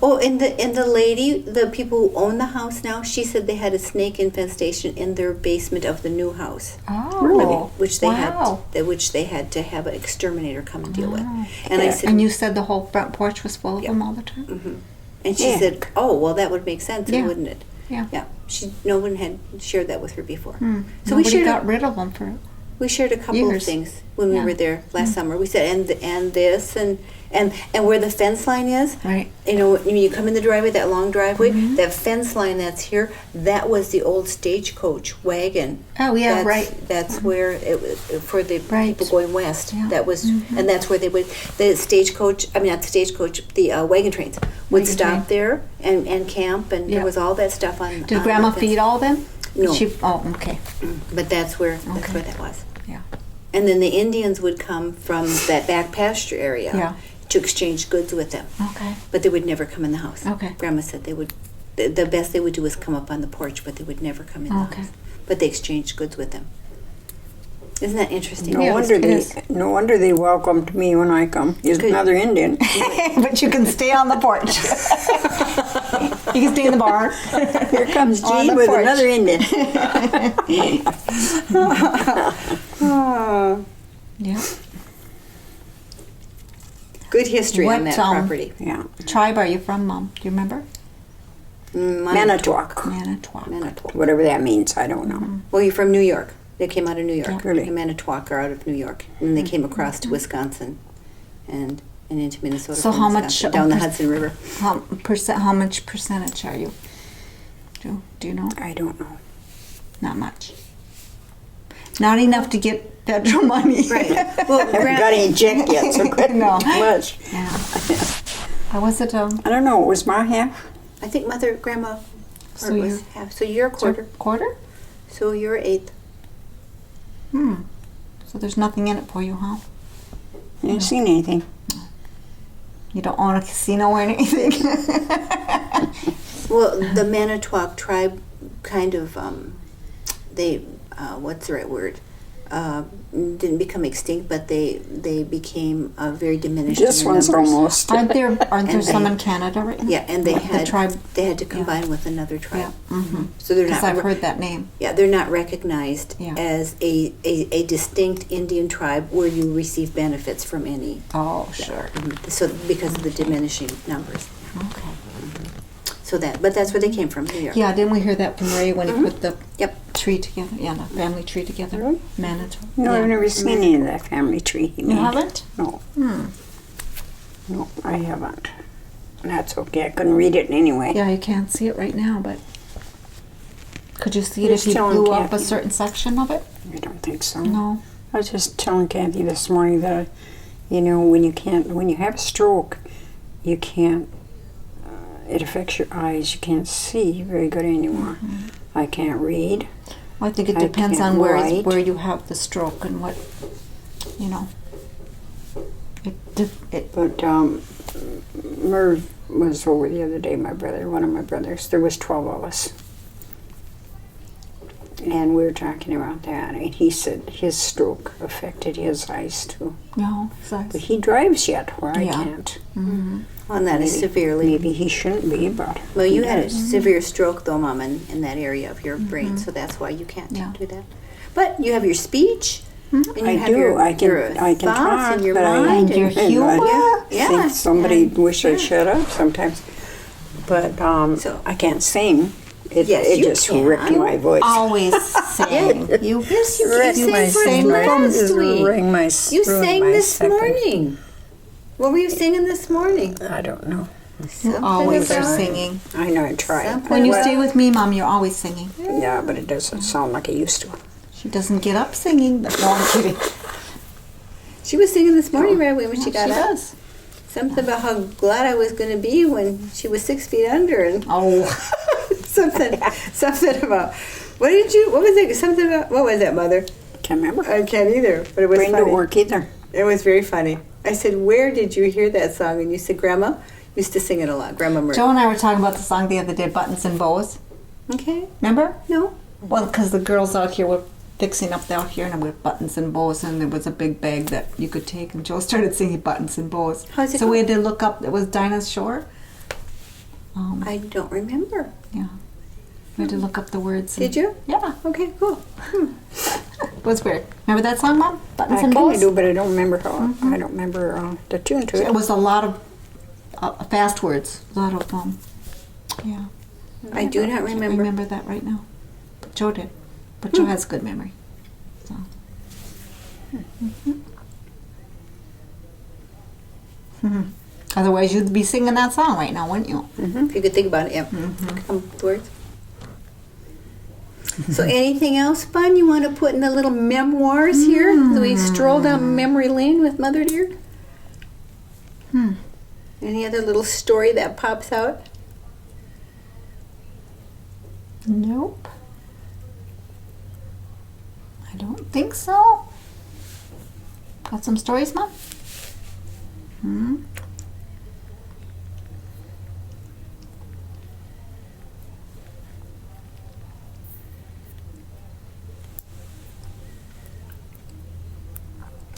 Oh, and the lady, the people who own the house now, she said they had a snake infestation in their basement of the new house. Oh, Which they wow. had to have an exterminator come and deal with. And I said, And you said the whole front porch was full of them all the time? and she Yeah. said, oh, well, that would make sense, Yeah. wouldn't it? Yeah. Yeah. No one had shared that with her before. So Nobody got rid of them for we shared a couple years. of things when we Yeah. were there last summer. We said, and this and where the fence line is. Right. You know, when you come in the driveway, that long driveway, Mm-hmm. that fence line that's here, that was the old stagecoach wagon. Oh, yeah, That's- right. That's where it was for the Right. people going west. Yeah. Mm-hmm. That was, and that's where they would the stagecoach. I mean, not the stagecoach. The wagon trains would Wagon stop train. there and camp, and Yeah. there was all that stuff on. Did on Grandma the fence. feed all of them? No. Okay. But that's where Okay. that was. Yeah. And then the Indians would come from that back pasture area Yeah. to exchange goods with them. Okay. But they would never come in the house. Okay. Grandma said they would. The best they would do is come up on the porch, but they would never come in the Okay. house. But they exchanged goods with them. Isn't that interesting? No Yeah, wonder it they is. no wonder they welcomed me when I come. He's Good. another Indian. But you can stay on the porch. You can stay in the barn. Here comes On Gene the with porch. another Indian. Yeah. Good history on What, that property. Yeah. tribe are you from, Mom? Do you remember? Manitowoc. Manitowoc. Whatever that means, I don't know. Well, you're from New York. They came out of New York. Yeah. Really? The Manitowoc are out of New York. And they came across to Wisconsin and into Minnesota. So from how Wisconsin, much down the Hudson River. How much percentage are you? Do you know? I don't know. Not much. Not enough to get federal money. Right. Well, Haven't got any check yet, so couldn't No. much. Yeah. How was it? I don't know. It was my half. I think grandma So part was you're- half. So you're a quarter. Quarter? So you're eighth. So there's nothing in it for you, huh? I didn't see anything. You don't own a casino or anything? Well, the Manitowoc tribe kind of, they, what's the right word? Didn't become extinct, but they became very diminished. This in their one's numbers. almost. Aren't there And some they- in Canada right now? Yeah, and they The had tribe. to combine with another tribe. Yeah. Mm-hmm. So they're Because not. I've heard that name. Yeah, they're not recognized Yeah. as a distinct Indian tribe where you receive benefits from any. Oh, sure. So because of the diminishing numbers. Okay. So but that's where they came from, New York. Yeah, didn't we hear that from Ray when he put the Yep. tree together? Yeah, the family tree together. Really? Manitowoc. No, yeah. I've never seen any of that family tree he You made. haven't? No. Hmm. No, I haven't. That's okay. I couldn't read it anyway. Yeah, you can't see it right now, but could you see it Just if you telling blew up a Cathie. certain section of it? I don't think so. No. I was just telling Cathie this morning that, when you have a stroke, you can't, it affects your eyes. You can't see very good anymore. I can't read. Well, I think it I depends can't on write. where you have the stroke and what, It But Merv was over the other day, one of my brothers. There was 12 of us. And we were talking about that, and he said his stroke affected his eyes too. But he drives yet, where Yeah. I can't. Well, and that is severely. Maybe he shouldn't be, but Well, you he had a does. severe stroke, though, Mom, in that area of your brain, so that's why you can't Yeah. do that. But you have your speech, and you I have do. your, I can. your I can thoughts talk, and your but mind. And your humor. I Yeah. think somebody And- wish I'd shut up sometimes. But So- I can't sing. It Yes, you just can. ripped my voice. always sing. You Yes, you Ripped sang my from last week. Ring my You ruined sang my this second. morning. What were you singing this morning? I don't know. Something always are about- singing. I know I tried. Something When you about- stay with me, Mom, you're always singing. Yeah, but it doesn't sound like it used to. She doesn't get up singing, but no, I'm kidding. She was singing this morning, right when she got she up. does. Something about how glad I was going to be when she was 6 feet under, and Oh, something about what was it? Something about what was that, Mother? Can't remember. I can't either, but it was Brain funny. don't work either. It was very funny. I said, "Where did you hear that song?" And you said, "Grandma used to sing it a lot." Grandma Murray. Joe and I were talking about the song the other day, Buttons and Bows. Okay. Remember? No. Well, because the girls out here were fixing up out here and with buttons and bows, and there was a big bag that you could take, and Joe started singing Buttons and Bows. How's it So we go? had to look up, it was Dinah's Shore. I don't remember. Yeah. We had to look up the words. Did you? Yeah. Okay, cool. It was weird. Remember that song, Mom? Buttons I and kind of Bows? do, but I don't remember how. I don't remember the tune to It it. was a lot of fast words. A lot of, yeah. I do not Can't remember. remember that right now. But Joe did. But Joe has good memory. So. Otherwise, you'd be singing that song right now, wouldn't you? If you could think about it, yeah. Come with words. So, anything else fun you want to put in the little memoirs here? As we stroll down memory lane with Mother Dear. Any other little story that pops out? Nope. I don't think so. Got some stories, Mom?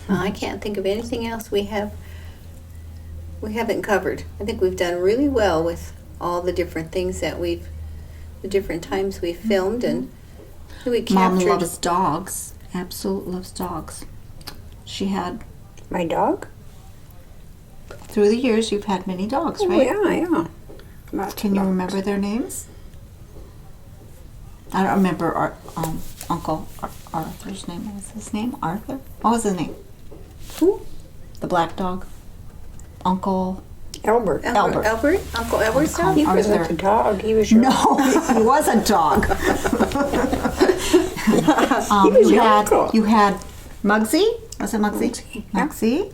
I can't think of anything else we haven't covered. I think we've done really well with all the different things that the different times we've filmed, and we Mom captured. loves dogs. Absolutely loves dogs. She had, My dog? through the years, you've had many dogs, Oh, right? yeah. Lots Can of you dogs. remember their names? I don't remember Uncle Arthur's name. What was his name? Arthur? What was his name? Who? The black dog. Uncle. Albert. Albert. Uncle Albert's dog? He wasn't Arthur. a dog. He was your No, he was a dog. He was your had uncle. you had Muggsy. Was it Muggsy? Yeah. Muggsy.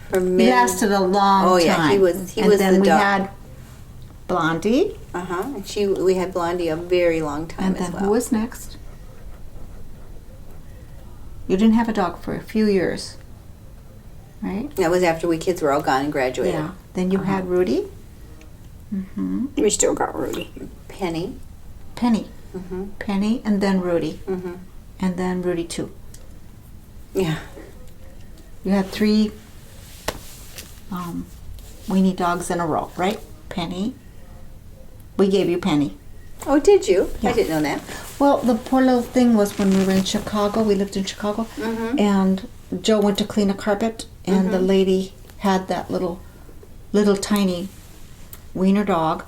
For He many- lasted a long Oh, time. yeah, he was and then the we dog. had Blondie. And we had Blondie a very long time And as then well. who was next? You didn't have a dog for a few years, right? That was after we kids were all gone and graduated. Yeah. Then you had Rudy. Mm-hmm. We still got Rudy. Penny. Penny. Mm-hmm. Penny, and then Rudy, Mm-hmm. and then Rudy too. Yeah. You had 3 weenie dogs in a row, right? Penny. We gave you Penny. Oh, did you? Yeah. I didn't know that. Well, the poor little thing was when we were in Chicago. We lived in Chicago, and Joe went to clean a carpet, and the lady had that little tiny wiener dog,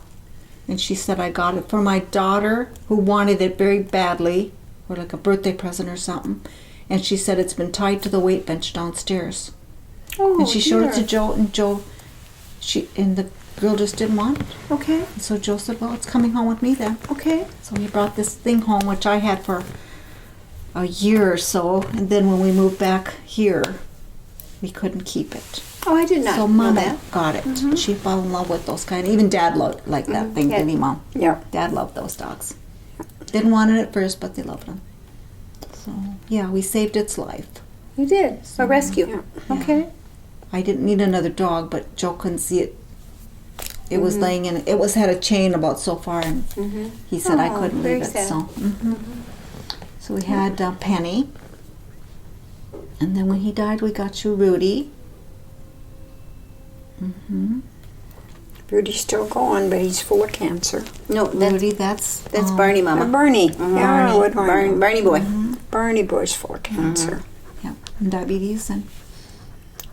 and she said, I got it for my daughter who wanted it very badly, or like a birthday present or something. And she said it's been tied to the weight bench downstairs. Oh, And she showed it to dear. Joe, and the girl just didn't want it. Okay. And so Joe said, well, it's coming home with me then. Okay. So he brought this thing home, which I had for a year or so, and then when we moved back here, we couldn't keep it. Oh, I did not So know Mama that. got it. She fell in love with those kind. Even Dad loved like that thing, Yeah. didn't he, Mom? Yeah. Dad loved those dogs. Didn't want it at first, but they loved them. So yeah, we saved its life. You did. A rescue. Yeah. Okay. I didn't need another dog, but Joe couldn't see it. It was laying in. It was had a chain about so far, and he said I Oh, couldn't very leave it. sad. So, so we had Penny, and then when he died, we got you Rudy. Rudy's still going, but he's full of cancer. No, that's Rudy, that's Barney Mama. Barney. Yeah, what Barney boy. Barney boy's full of cancer. Yeah, and diabetes and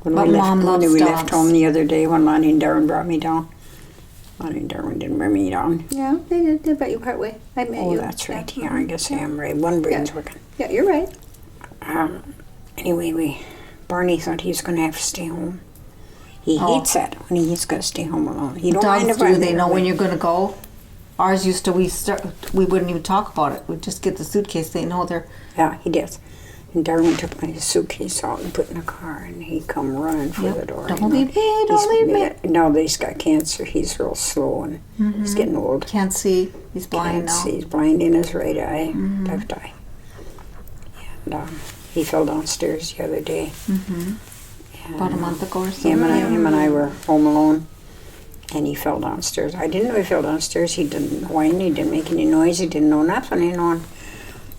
When But we Mom left, loves when we left dogs. home the other day, when Lonnie and Darren brought me down. Lonnie and Darren didn't bring me down. Yeah, they did. They brought you part way. I met Oh, you. that's right. Yeah, I guess I am right. One brain's working. Yeah, you're right. Anyway, Barney thought he was going to have to stay home. He Oh. hates that when he's got to stay home alone. He don't mind dogs if I'm do. They there know when with- you're going to go. Ours used to. We wouldn't even talk about it. We'd just get the suitcase. They know they're. Yeah, he does. And Darwin took my suitcase out and put it in the car, and he come running for Yep. the door. Don't you know. leave me, don't leave me. Now that he's got cancer, he's real slow, and he's getting old. Can't see. He's blind Can't now. see. He's blind in his right eye, left eye. And he fell downstairs the other day. About a month ago or so. Him and I were home alone, and he fell downstairs. I didn't know he fell downstairs. He didn't whine. He didn't make any noise. He didn't know nothing, you know.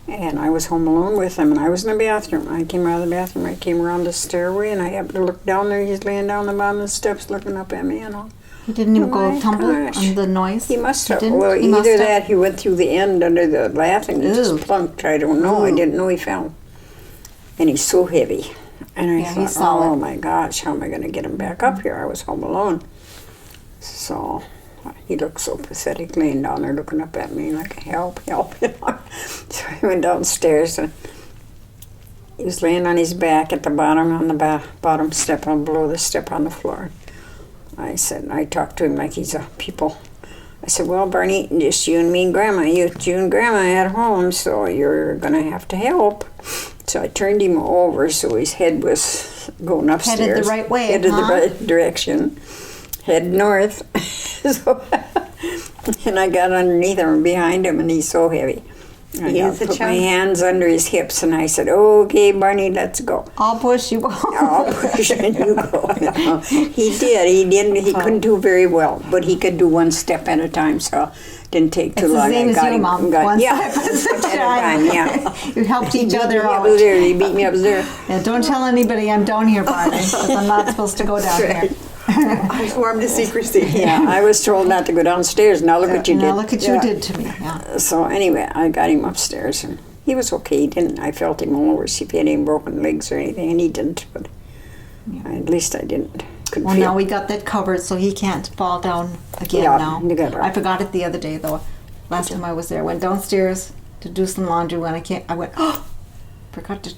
And I was home alone with him, and I was in the bathroom. I came out of the bathroom. I came around the stairway, and I happened to look down there. He's laying down the bottom of the steps, looking up at me, you know. He didn't even Oh go my tumble gosh. on the noise. He must have. didn't? Well, He must either have. that, he went through the end under the lath, and he Ew. just plunked. I don't know. I didn't know he fell. And he's so heavy. And I Yeah, he's thought, solid. oh my gosh, how am I going to get him back up here? I was home alone. So he looked so pathetic laying down there looking up at me like, help, help. So I went downstairs, and he was laying on his back at the bottom, on the bottom step, on below the step on the floor. I talked to him like he's a people. I said, well, Barney, just you and me and Grandma. You and Grandma at home, so you're going to have to help. So I turned him over so his head was going upstairs. Headed the right way, Headed huh? the right direction. Head north. So, and I got underneath him and behind him, and he's so heavy. I He is a put my chunk. hands under his hips, and I said, okay, Barney, let's go. I'll push you. I'll push and you go. He did. He didn't. He couldn't do very well, but he could do one step at a time. So it didn't take too It's the long. same I as got you, him. Mom. Got, One yeah, step one step at a time. Yeah. You helped each other He out. beat me up there. He beat me up there. Yeah, don't tell anybody I'm down here, Barney, because I'm not supposed to go down here. I swore him to secrecy. Yeah, I was told not to go downstairs. Now look what you did. Now look what you Yeah. did to me. Yeah. So anyway, I got him upstairs, and he was okay. He didn't. I felt him all over. See if he had any broken legs or anything, and he didn't. But at least I didn't. Couldn't Well, feel. now we got that covered so he can't fall down again Yeah, now. you got it. I forgot it the other day, though. Last time I was there, I went downstairs, to do some laundry when I went, oh, forgot to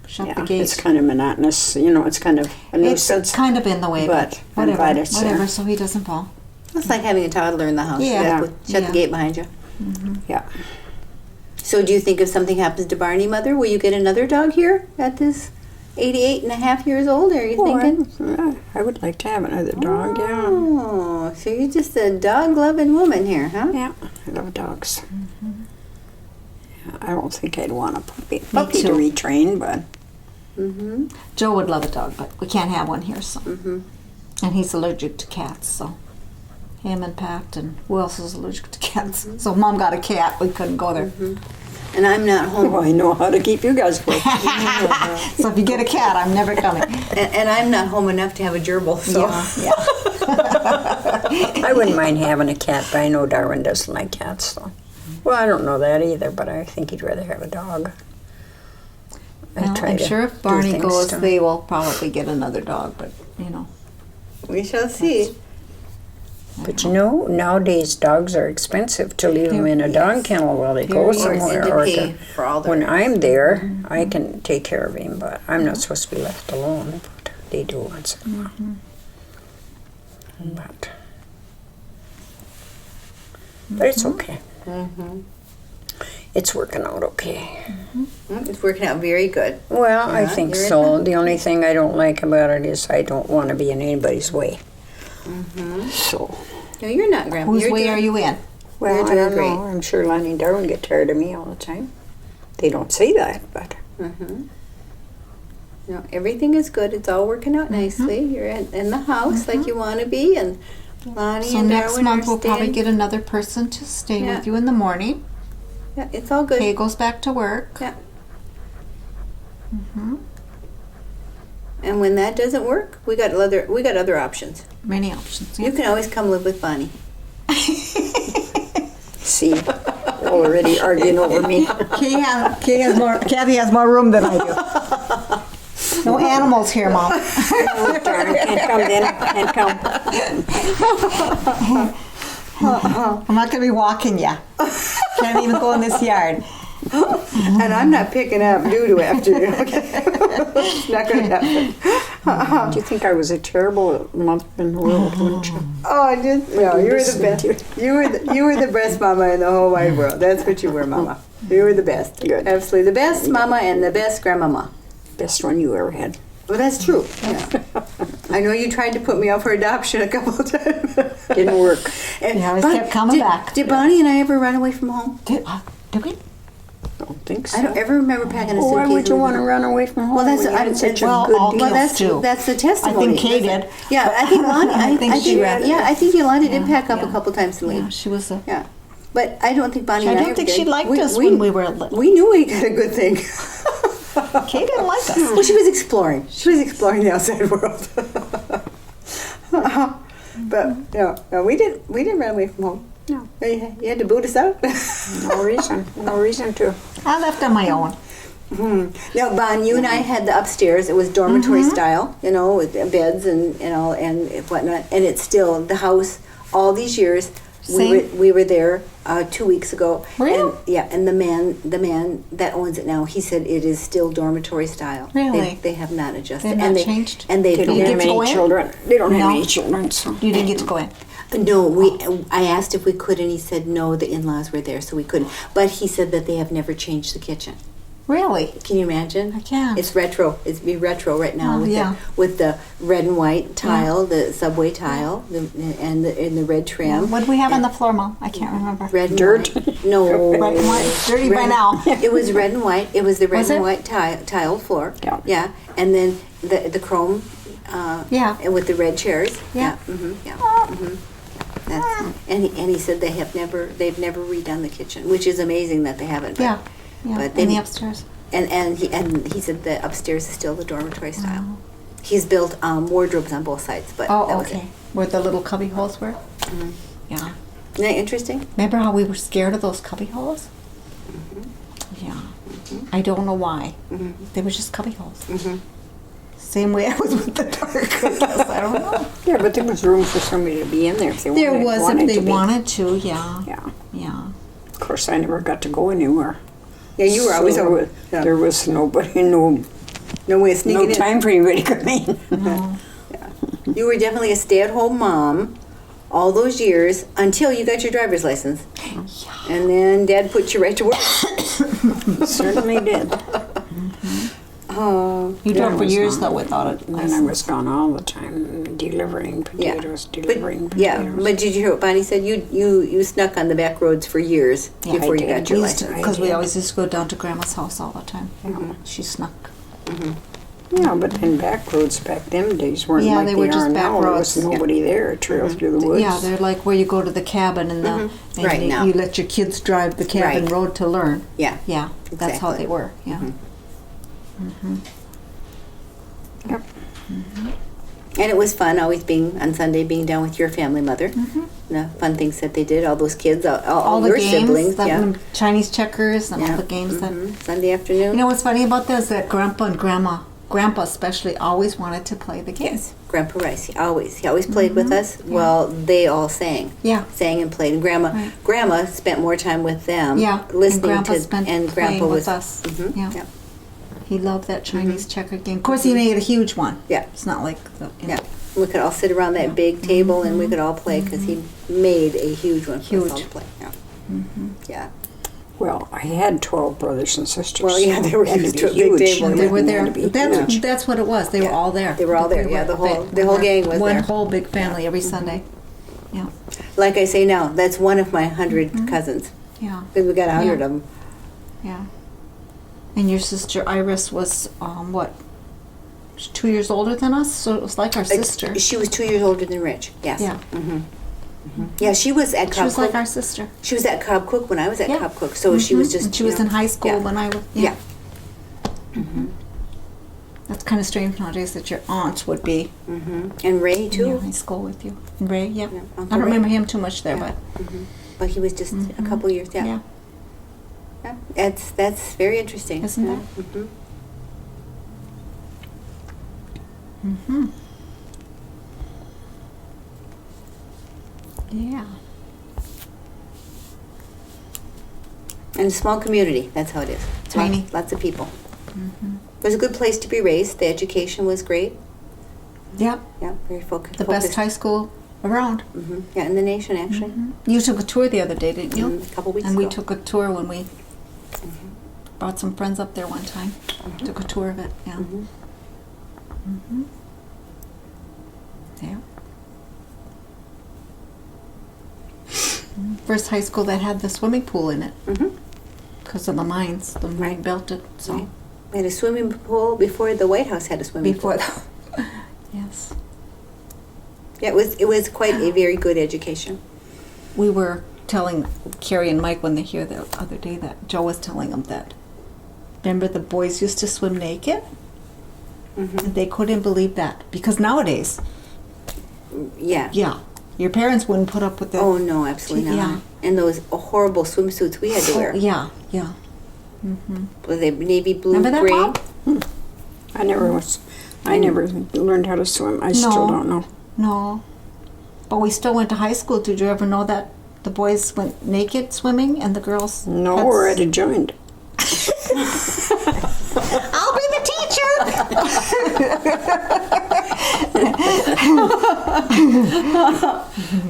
shut the Yeah, gate. it's kind of monotonous. You know, it's kind of a nuisance. It's kind of in the way, but I'm whatever, glad it's whatever, there. so he doesn't fall. It's like having a toddler in the house. You Yeah. have to shut Yeah. the gate behind you. Yeah. So do you think if something happens to Barney, Mother, will you get another dog here at this 88 and a half years old? Are you thinking? I would like to have another dog, yeah. Oh, so you're just a dog-loving woman here, huh? Yeah, I love dogs. Yeah, I don't think I'd want a puppy too. to retrain, but Mm-hmm. Joe would love a dog, but we can't have one here, so. Mm-hmm. And he's allergic to cats, so. Him and Pat and who else is allergic to cats? So Mom got a cat, we couldn't go there. And I'm not home. I know how to keep you guys quiet. So if you get a cat, I'm never coming. And I'm not home enough to have a gerbil, so. Yeah. I wouldn't mind having a cat, but I know Darwin doesn't like cats, so. Well, I don't know that either, but I think he'd rather have a dog. Well, I'm sure if Barney goes, they will probably get another dog, but, you know. We shall see. But you know, nowadays dogs are expensive to leave them in a dog kennel while they go Very somewhere. And to Or pay for all when their... I'm there, I can take care of him, but I'm not supposed to be left alone. But they do once in a while. But it's okay. It's working out okay. It's working out very good. Well, I Yeah, think you're so. in The only thing I don't like about it is I don't want to be in anybody's way. So, No, you're not, Grandma. Whose You're way doing- are you in? well, You're I doing don't great. know. I'm sure Lonnie and Darwin get tired of me all the time. They don't say that, but No, everything is good. It's all working out nicely. You're in the house like you want to be, and Lonnie So and next Darwin month are we'll probably staying- get another person to stay Yeah. with you in the morning. Yeah, it's all good. Kay goes back to work. Yeah. And when that doesn't work, we got other options. Many options. You can always come live with Bonnie. see, they're already arguing over me. Cathie has more room than I do. No animals here, Mom. Darn, can't come then, can't come. I'm not going to be walking you. Can't even go in this yard. And I'm not picking up doo-doo after you, okay? It's not going to happen. Do you think I was a terrible mother in the world, wouldn't you? Oh, no, you were the Listening best. to You were the best mama in the whole wide world. That's what you were, Mama. You were the best. Good. Absolutely. The best mama and the best grandmama. Best one you ever had. Well, that's true. Yeah. I know you tried to put me up for adoption a couple of times. Didn't work. And You always kept coming back. Did Bonnie and I ever run away from home? Did we? Don't think so. I don't ever remember packing a suitcase. Why would you and want to leaving. run away from home? Well, that's when you had I'm such a well, good all deal? Well, kids do. that's the testimony. I think Kay did. Yeah, I think Lonnie. I think she ran. Yeah, I think Yolanda did pack up yeah. a couple times to leave. Yeah, she was a... Yeah, but I don't think Bonnie. I and don't ever think did. she liked us when we were little. We knew we got a good thing. Kay didn't like us. Well, she was exploring. She was exploring the outside world. But no, we didn't run away from home. No. You had to boot us out. No reason to. I left on my own. No, Bon, you and I had the upstairs. It was dormitory style, with the beds and and whatnot. And it's still the house. All these years, Same. we were there 2 weeks ago. Really? And the man that owns it now, he said it is still dormitory style. Really? They have not adjusted. They've not and changed? And They don't you have get to go any in? children. They don't have No. any children, so. You didn't get to go in. No, I asked if we could, and he said no. The in-laws were there, so we couldn't. But he said that they have never changed the kitchen. Really? Can you imagine? I can. It's retro. It's be retro right now Oh, with yeah. with the red and white tile, the subway tile, and the red trim. What do we have on the floor, Mom? I can't remember. Red and Dirt. white. No. Red and white. Dirty by Red- now. It was red and white. It was the red Was and it? white tiled floor. Yeah. Yeah. And then the chrome. Yeah. And with the red chairs. Yeah. Yeah. And he said they've never redone the kitchen, which is amazing that they haven't. But, Yeah. Yeah. But in they the upstairs. And he said the upstairs is still the dormitory style. He's built wardrobes on both sides, but that Oh, was okay. it. Where the little cubby holes were? Yeah. Isn't that interesting? Remember how we were scared of those cubby holes? Yeah. I don't know why. They were just cubby holes. Same way I was with the dark. I guess. I don't know. Yeah, but there was room for somebody to be in there if they There wanted, was wanted if they to be. wanted to, yeah. Yeah. Yeah. course, I never got to go anywhere. Yeah, you were always So over. Yeah. There was nobody, no way of sneaking in. time for anybody to come in. You were definitely a stay-at-home mom all those years until you got your driver's license. Yeah. And then Dad put you right to work. Certainly did. Oh, You drove for was years not. though without it. And I was gone all the time, delivering potatoes, delivering potatoes. But did you hear what Bonnie said? You snuck on the back roads for years Yeah, before I you did. got your We used license. because we did. always used to go down to Grandma's house all the time. She snuck. Yeah, but then back roads back them days weren't Yeah, like they were just are back now. roads. There was nobody there, a trail through the woods. Yeah, they're like where you go to the cabin and and Right, now. you let your kids drive the cabin Right. road to learn. Yeah. Yeah, that's how Exactly. they were. Yeah. Yep. And it was fun always being on Sunday, being down with your family mother. The fun things that they did, all those kids, all the your games, siblings. that Yeah. Chinese checkers and Yeah. all the games that. Sunday afternoon. You know what's funny about this? That Grandpa and Grandpa especially, always wanted to play the games. Yes, Grandpa Rice. He always played with us. Well, they all sang. Yeah. Sang and played. And Grandma spent more time with them. Yeah, listening and Grandpa to spent and playing Grandpa with was us. Mhm, Yeah. yeah. He loved that Chinese checker game. Of course, he made a huge one. Yeah. It's not like the Yeah. We could all sit around that big table and we could all play because he made a huge one for us all to Huge. play. Yeah. Yeah. Well, I had 12 brothers and sisters. Well, yeah, so they were it had to used be to a big huge. table. They were It there. had to be That's, huge. that's what it was. They were Yeah. all there. They were all there. Yeah, the whole gang was one there. whole big family every Sunday. Yeah, Like I say now, that's one of my 100 cousins. yeah, Because we got 100 Yeah. of them. yeah. And your sister Iris was what? She's 2 years older than us, so it was like our sister. She was 2 years older than Rich. Yes. Yeah, Yeah, she was at she Cobb was Cook. like our sister. She was at Cobb Cook when I was at Yeah. Cobb Cook. So she was just. And she was in high school when I was. Yeah. That's kind of strange nowadays that your aunt would be And Ray in too. your high school with you. And Ray, yeah. Yeah, I Uncle don't Ray. remember him too much there, Yeah. but But he was just a couple years. Yeah. yeah. Yeah. That's very interesting. Isn't yeah. that? Mhm. Yeah. And a small community. That's how it is. Tiny. Lots of people. It was a good place to be raised. The education was great. Yep. Yeah. Very focused. The best high school around. Yeah, in the nation actually. You took a tour the other day, didn't you? A couple weeks And we ago. took a tour when we brought some friends up there one time. Took a tour of it. Yeah. Yeah. First high school that had the swimming pool in it because of the mines. The mine built it. So Right. We had a swimming pool before the White House had a swimming before pool. the yes, Yeah, it was quite a very good education. we were telling Carrie and Mike when they hear the other day that Joe was telling them that. Remember the boys used to swim naked? And they couldn't believe that because nowadays, Yeah. yeah, your parents wouldn't put up with that. Oh no, absolutely not. Yeah. And those horrible swimsuits we had to wear. Yeah, yeah. Were they navy blue, Remember that, gray? Bob? I never learned how to swim. I still don't know. No. But we still went to high school. Did you ever know that the boys went naked swimming and the girls? No, had or I'd have joined. I'll be the teacher.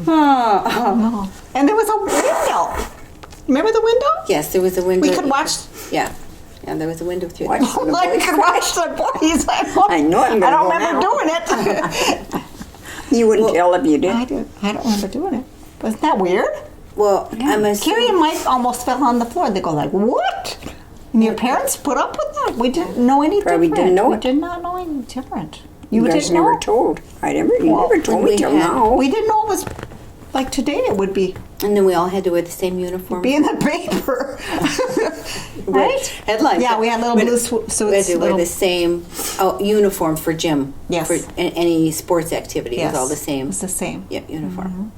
No. And there was a window. Remember the window? Yes, there was a window. We could watch. Yeah. Yeah, there was a window through Watch there. the Like we boys. could watch the boys. I know I'm I gonna don't go remember now. doing it. You wouldn't tell if you did. I don't remember doing it. Wasn't that weird? Well, I'm Carrie assuming. and Mike almost fell on the floor. They go like, "What?" And your parents put up with that. We didn't know any Probably different. didn't know We it. did not know any different. You guys didn't never know? told. You never told when me we till had- now. We didn't know it was like today. It would be And then we all had to wear the same uniform. in the paper, right? Headlines. Yeah, we had little We blue had- suits. We had to wear little- the same uniform for gym. Yes. For any sports activity. Yes, It was all the It same. was the same. Yep, uniform.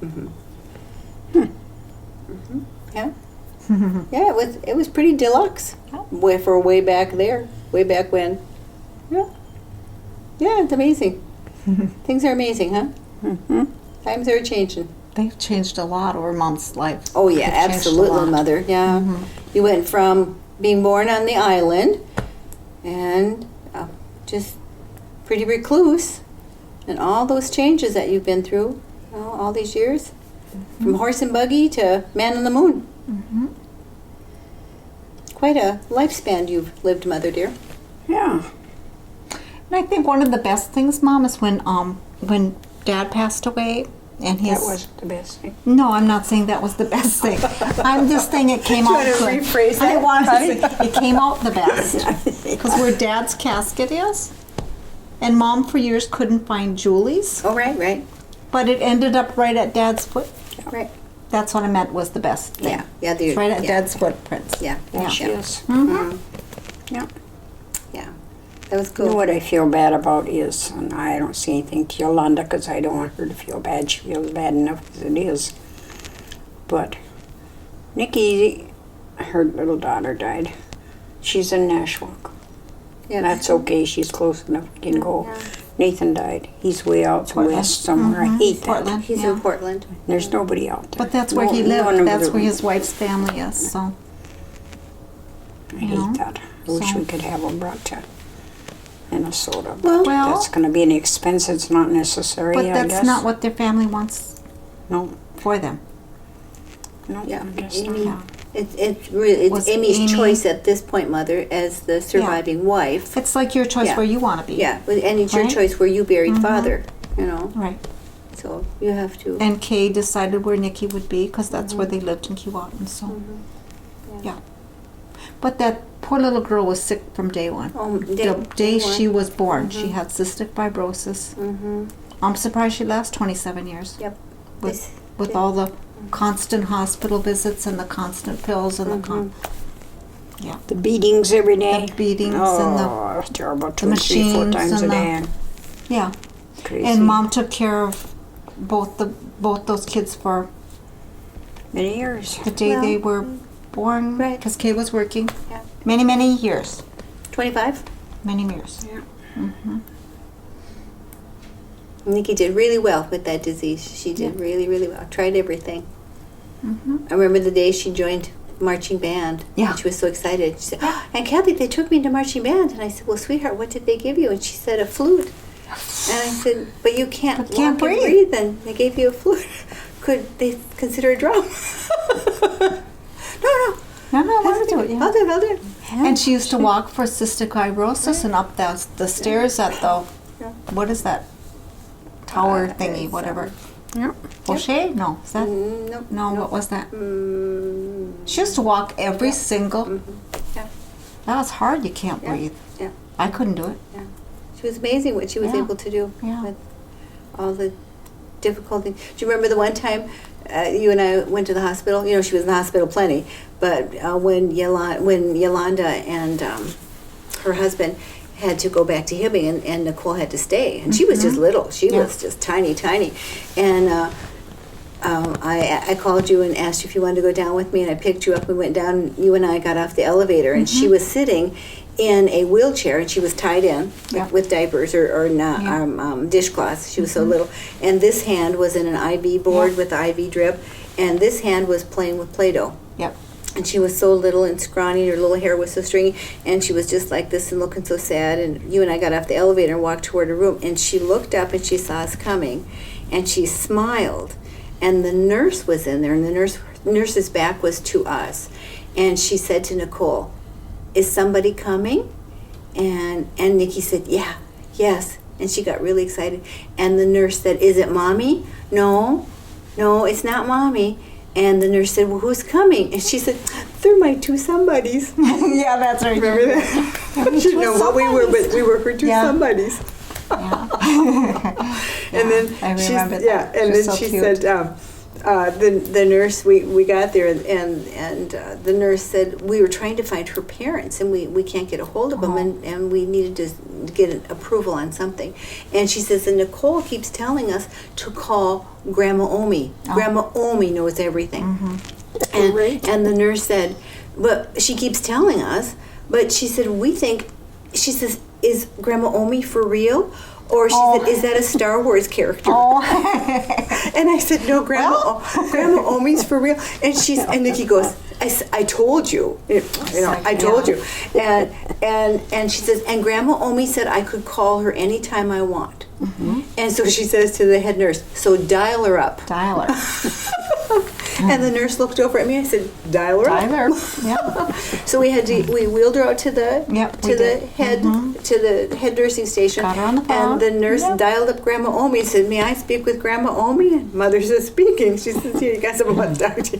Yeah. Yeah, it was pretty deluxe. For way back there, way back when. Yeah. Yeah, it's amazing. Things are amazing, huh? Times are changing. they've changed a lot over Mom's life. Oh yeah, They've changed a absolutely, lot. Mother. Yeah, you went from being born on the island and just pretty recluse, and all those changes that you've been through, all these years, from horse and buggy to man on the moon. Quite a lifespan you've lived, Mother dear. Yeah. And I think one of the best things, Mom, is when Dad passed away, and his. That wasn't the best thing. No, I'm not saying that was the best thing. I'm just saying it came out wanna good. rephrase I that, want to say it came out the best because where Dad's casket is, and Mom for years couldn't find Julie's, Oh right, but it ended up right at Dad's foot. right. That's what I meant was the best thing. Yeah. It's right at yeah. Dad's footprints. Yeah, There she yeah. is. Yeah, that was You know cool. what I feel bad about is, and I don't say anything to Yolanda because I don't want her to feel bad. She feels bad enough as it is. But Nikki, her little daughter died. She's in Nashua. Yeah. That's okay. She's close enough. We can go. Yeah. Nathan died. He's way out Portland. west somewhere. I hate that. Portland. He's yeah. in Portland. There's nobody out there. But that's where he none lived. of That's the- where his wife's family is. So I you know, hate that. I wish so- we could have them brought to Minnesota. Well- That's going to be an expense. It's not necessary, but I that's guess. not what their family wants No, for them. no, Yeah, I guess Amy. not. It's really Was Amy's Amy- choice at this point, Mother, as the surviving wife. It's like your choice Yeah. where you want to be. Yeah, and it's your Right? choice where you buried Father. You know, Right. so you have to. And Kay decided where Nikki would be because that's where they lived in Keewatin. So, yeah. But that poor little girl was sick from day one. The day she was born, she had cystic fibrosis. I'm surprised she lasts 27 years Yep. with all the constant hospital visits and the constant pills and The beatings every day. the beatings Oh, and the it was terrible. Two, the 3, 4 machines times a and the- day. yeah. Crazy. And Mom took care of both those kids for Many years. the day Well, they were born right. because Kay was working Yeah. many years. 25. Many years. Nikki did really well with that disease. She did really well. Tried everything. I remember the day she joined marching band. Yeah. And she was so excited. She said, oh, Aunt Cathie, they took me to marching band. And I said, well, sweetheart, what did they give you? And she said, a flute. And I said, but you can't, But can't walk and breathe. breathe. And they gave you a flute. Could they consider a drum? No. No, I'll do it. Yeah. I'll do it. And she used to walk for cystic fibrosis and up the stairs at the what is that tower thingy, whatever. Yep. O'Shea? No, is that? No. No, what was that? Mm, She used to walk every single. Yeah. That was hard. You can't breathe. Yeah. I couldn't do it. She was amazing what she was Yeah. able to do Yeah. with all the difficulty. Do you remember the one time you and I went to the hospital? You know, she was in the hospital plenty, but when Yolanda and her husband had to go back to Hibbing and Nicole had to stay, and she was just little. She was just tiny, and I called you and asked you if you wanted to go down with me, and I picked you up. We went down. And you and I got off the elevator, and she was sitting in a wheelchair, and she was tied in with diapers or not dishcloths. She was so little, and this hand was in an IV board with the IV drip, and this hand was playing with Play-Doh. Yep. And she was so little and scrawny, and her little hair was so stringy, and she was just like this and looking so sad. And you and I got off the elevator and walked toward her room, and she looked up and she saw us coming, and she smiled. And the nurse was in there, and the nurse's back was to us. And she said to Nicole, is somebody coming? And Nikki said, yeah, yes. And she got really excited. And the nurse said, is it Mommy? No, it's not Mommy. And the nurse said, well, who's coming? And she said, they're my two somebodies. Yeah, that's right. Remember that? She didn't know what we were, but we were her two somebodies. And then I she remember that. yeah, and She's then so she cute. said the nurse we got there and the nurse said we were trying to find her parents and we can't get a hold of them and we needed to get an approval on something, and she says and Nicole keeps telling us to call Grandma Omi. Grandma Omi knows everything. And the nurse said, but she keeps telling us, but she said we think, she says, is Grandma Omi for real? Or she said, "Is that a Star Wars character?" Oh. And I said, "No, Grandma, Grandma Omi's for real." And Nikki goes, "I told you, I told you." And she says, "And Grandma Omi said I could call her anytime I want." Mm-hmm. And so she says to the head nurse, "So dial her up." Dial her. And the nurse looked over at me. I said, "Dial her up." Dial her. Yeah. So we wheeled her out to the Yep, we did. to the head nursing station. Got her on the phone. And the nurse Yep. dialed up Grandma Omi and said, "May I speak with Grandma Omi?" And Mother says, "Speaking." She says, "Here, you got someone to talk to."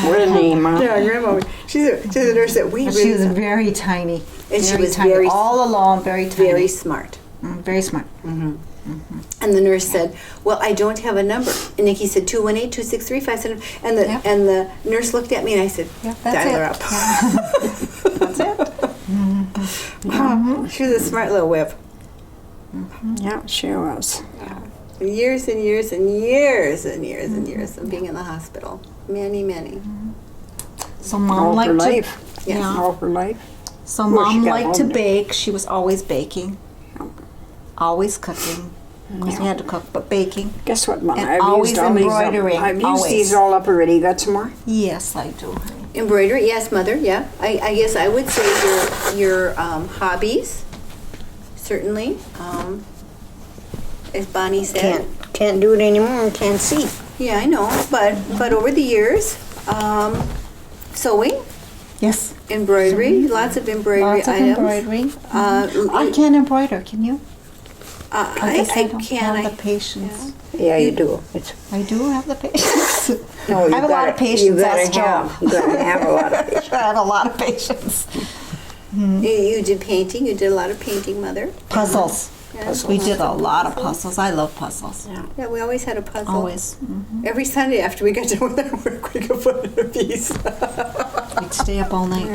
What a name, huh? Yeah, Grandma Omi. She's a nurse that we She was really, very tiny. and she very was tiny. very all alone, very tiny. very smart. Very smart. And the nurse said, "Well, I don't have a number." And Nikki said, 218-263-57. And the Yep. and the nurse looked at me and I said, Yep, that's "Dial it. her up." That's it. She was a smart little whip. Yeah, she was. Years and years and years and years and years of being in the hospital. Many, many. So All Mom her liked to. life. Yeah. All her life. So Well, she Mom got liked to home. bake. She was always baking. Always cooking. Because we had to cook, but baking. Guess what, Mom? And I've always used all these up. embroidering, I've used always. these all up already. You got some more? Yes, I do. honey. Embroidery, yes, Mother, yeah. I guess I would say your hobbies, certainly. As Bonnie said. Can't do it anymore. Can't see. Yeah, I know. But over the years, sewing, Yes. embroidery, lots of embroidery Lots of items. embroidery. Uh, I can't embroider. Can you? I guess I don't can. have the patience. Yeah, you do. It's I do have the patience. no. I have a lot of patience. You That's gotta Joe. have. You gotta have a lot of patience. I have a lot of patience. You did painting. You did a lot of painting, Mother. Puzzles. Yeah. We did a lot of puzzles. I love puzzles. Yeah, we always had a puzzle. Always. Every Sunday after we got done with our work, we could put in a piece. We'd stay up all night.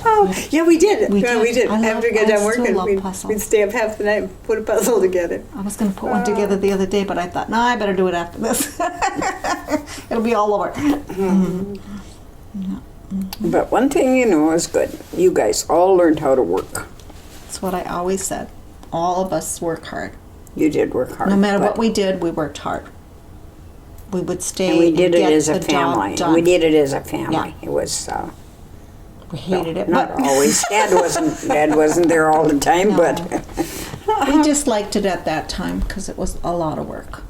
Oh, yeah, we did. We Yeah, did. we did. I love- After we got I done still working, love we'd puzzles. stay up half the night and put a puzzle together. I was going to put one together the other day, but I thought, no, I better do it after this. It'll be all over. But one thing you know is good. You guys all learned how to work. That's what I always said. All of us work hard. You did work hard. No matter but- what we did, we worked hard. We would stay And we did it get as a the job family. done. We did it as a family. Yeah. It was We hated it, not but always. Dad wasn't there all the time, No. but we just liked it at that time because it was a lot of work.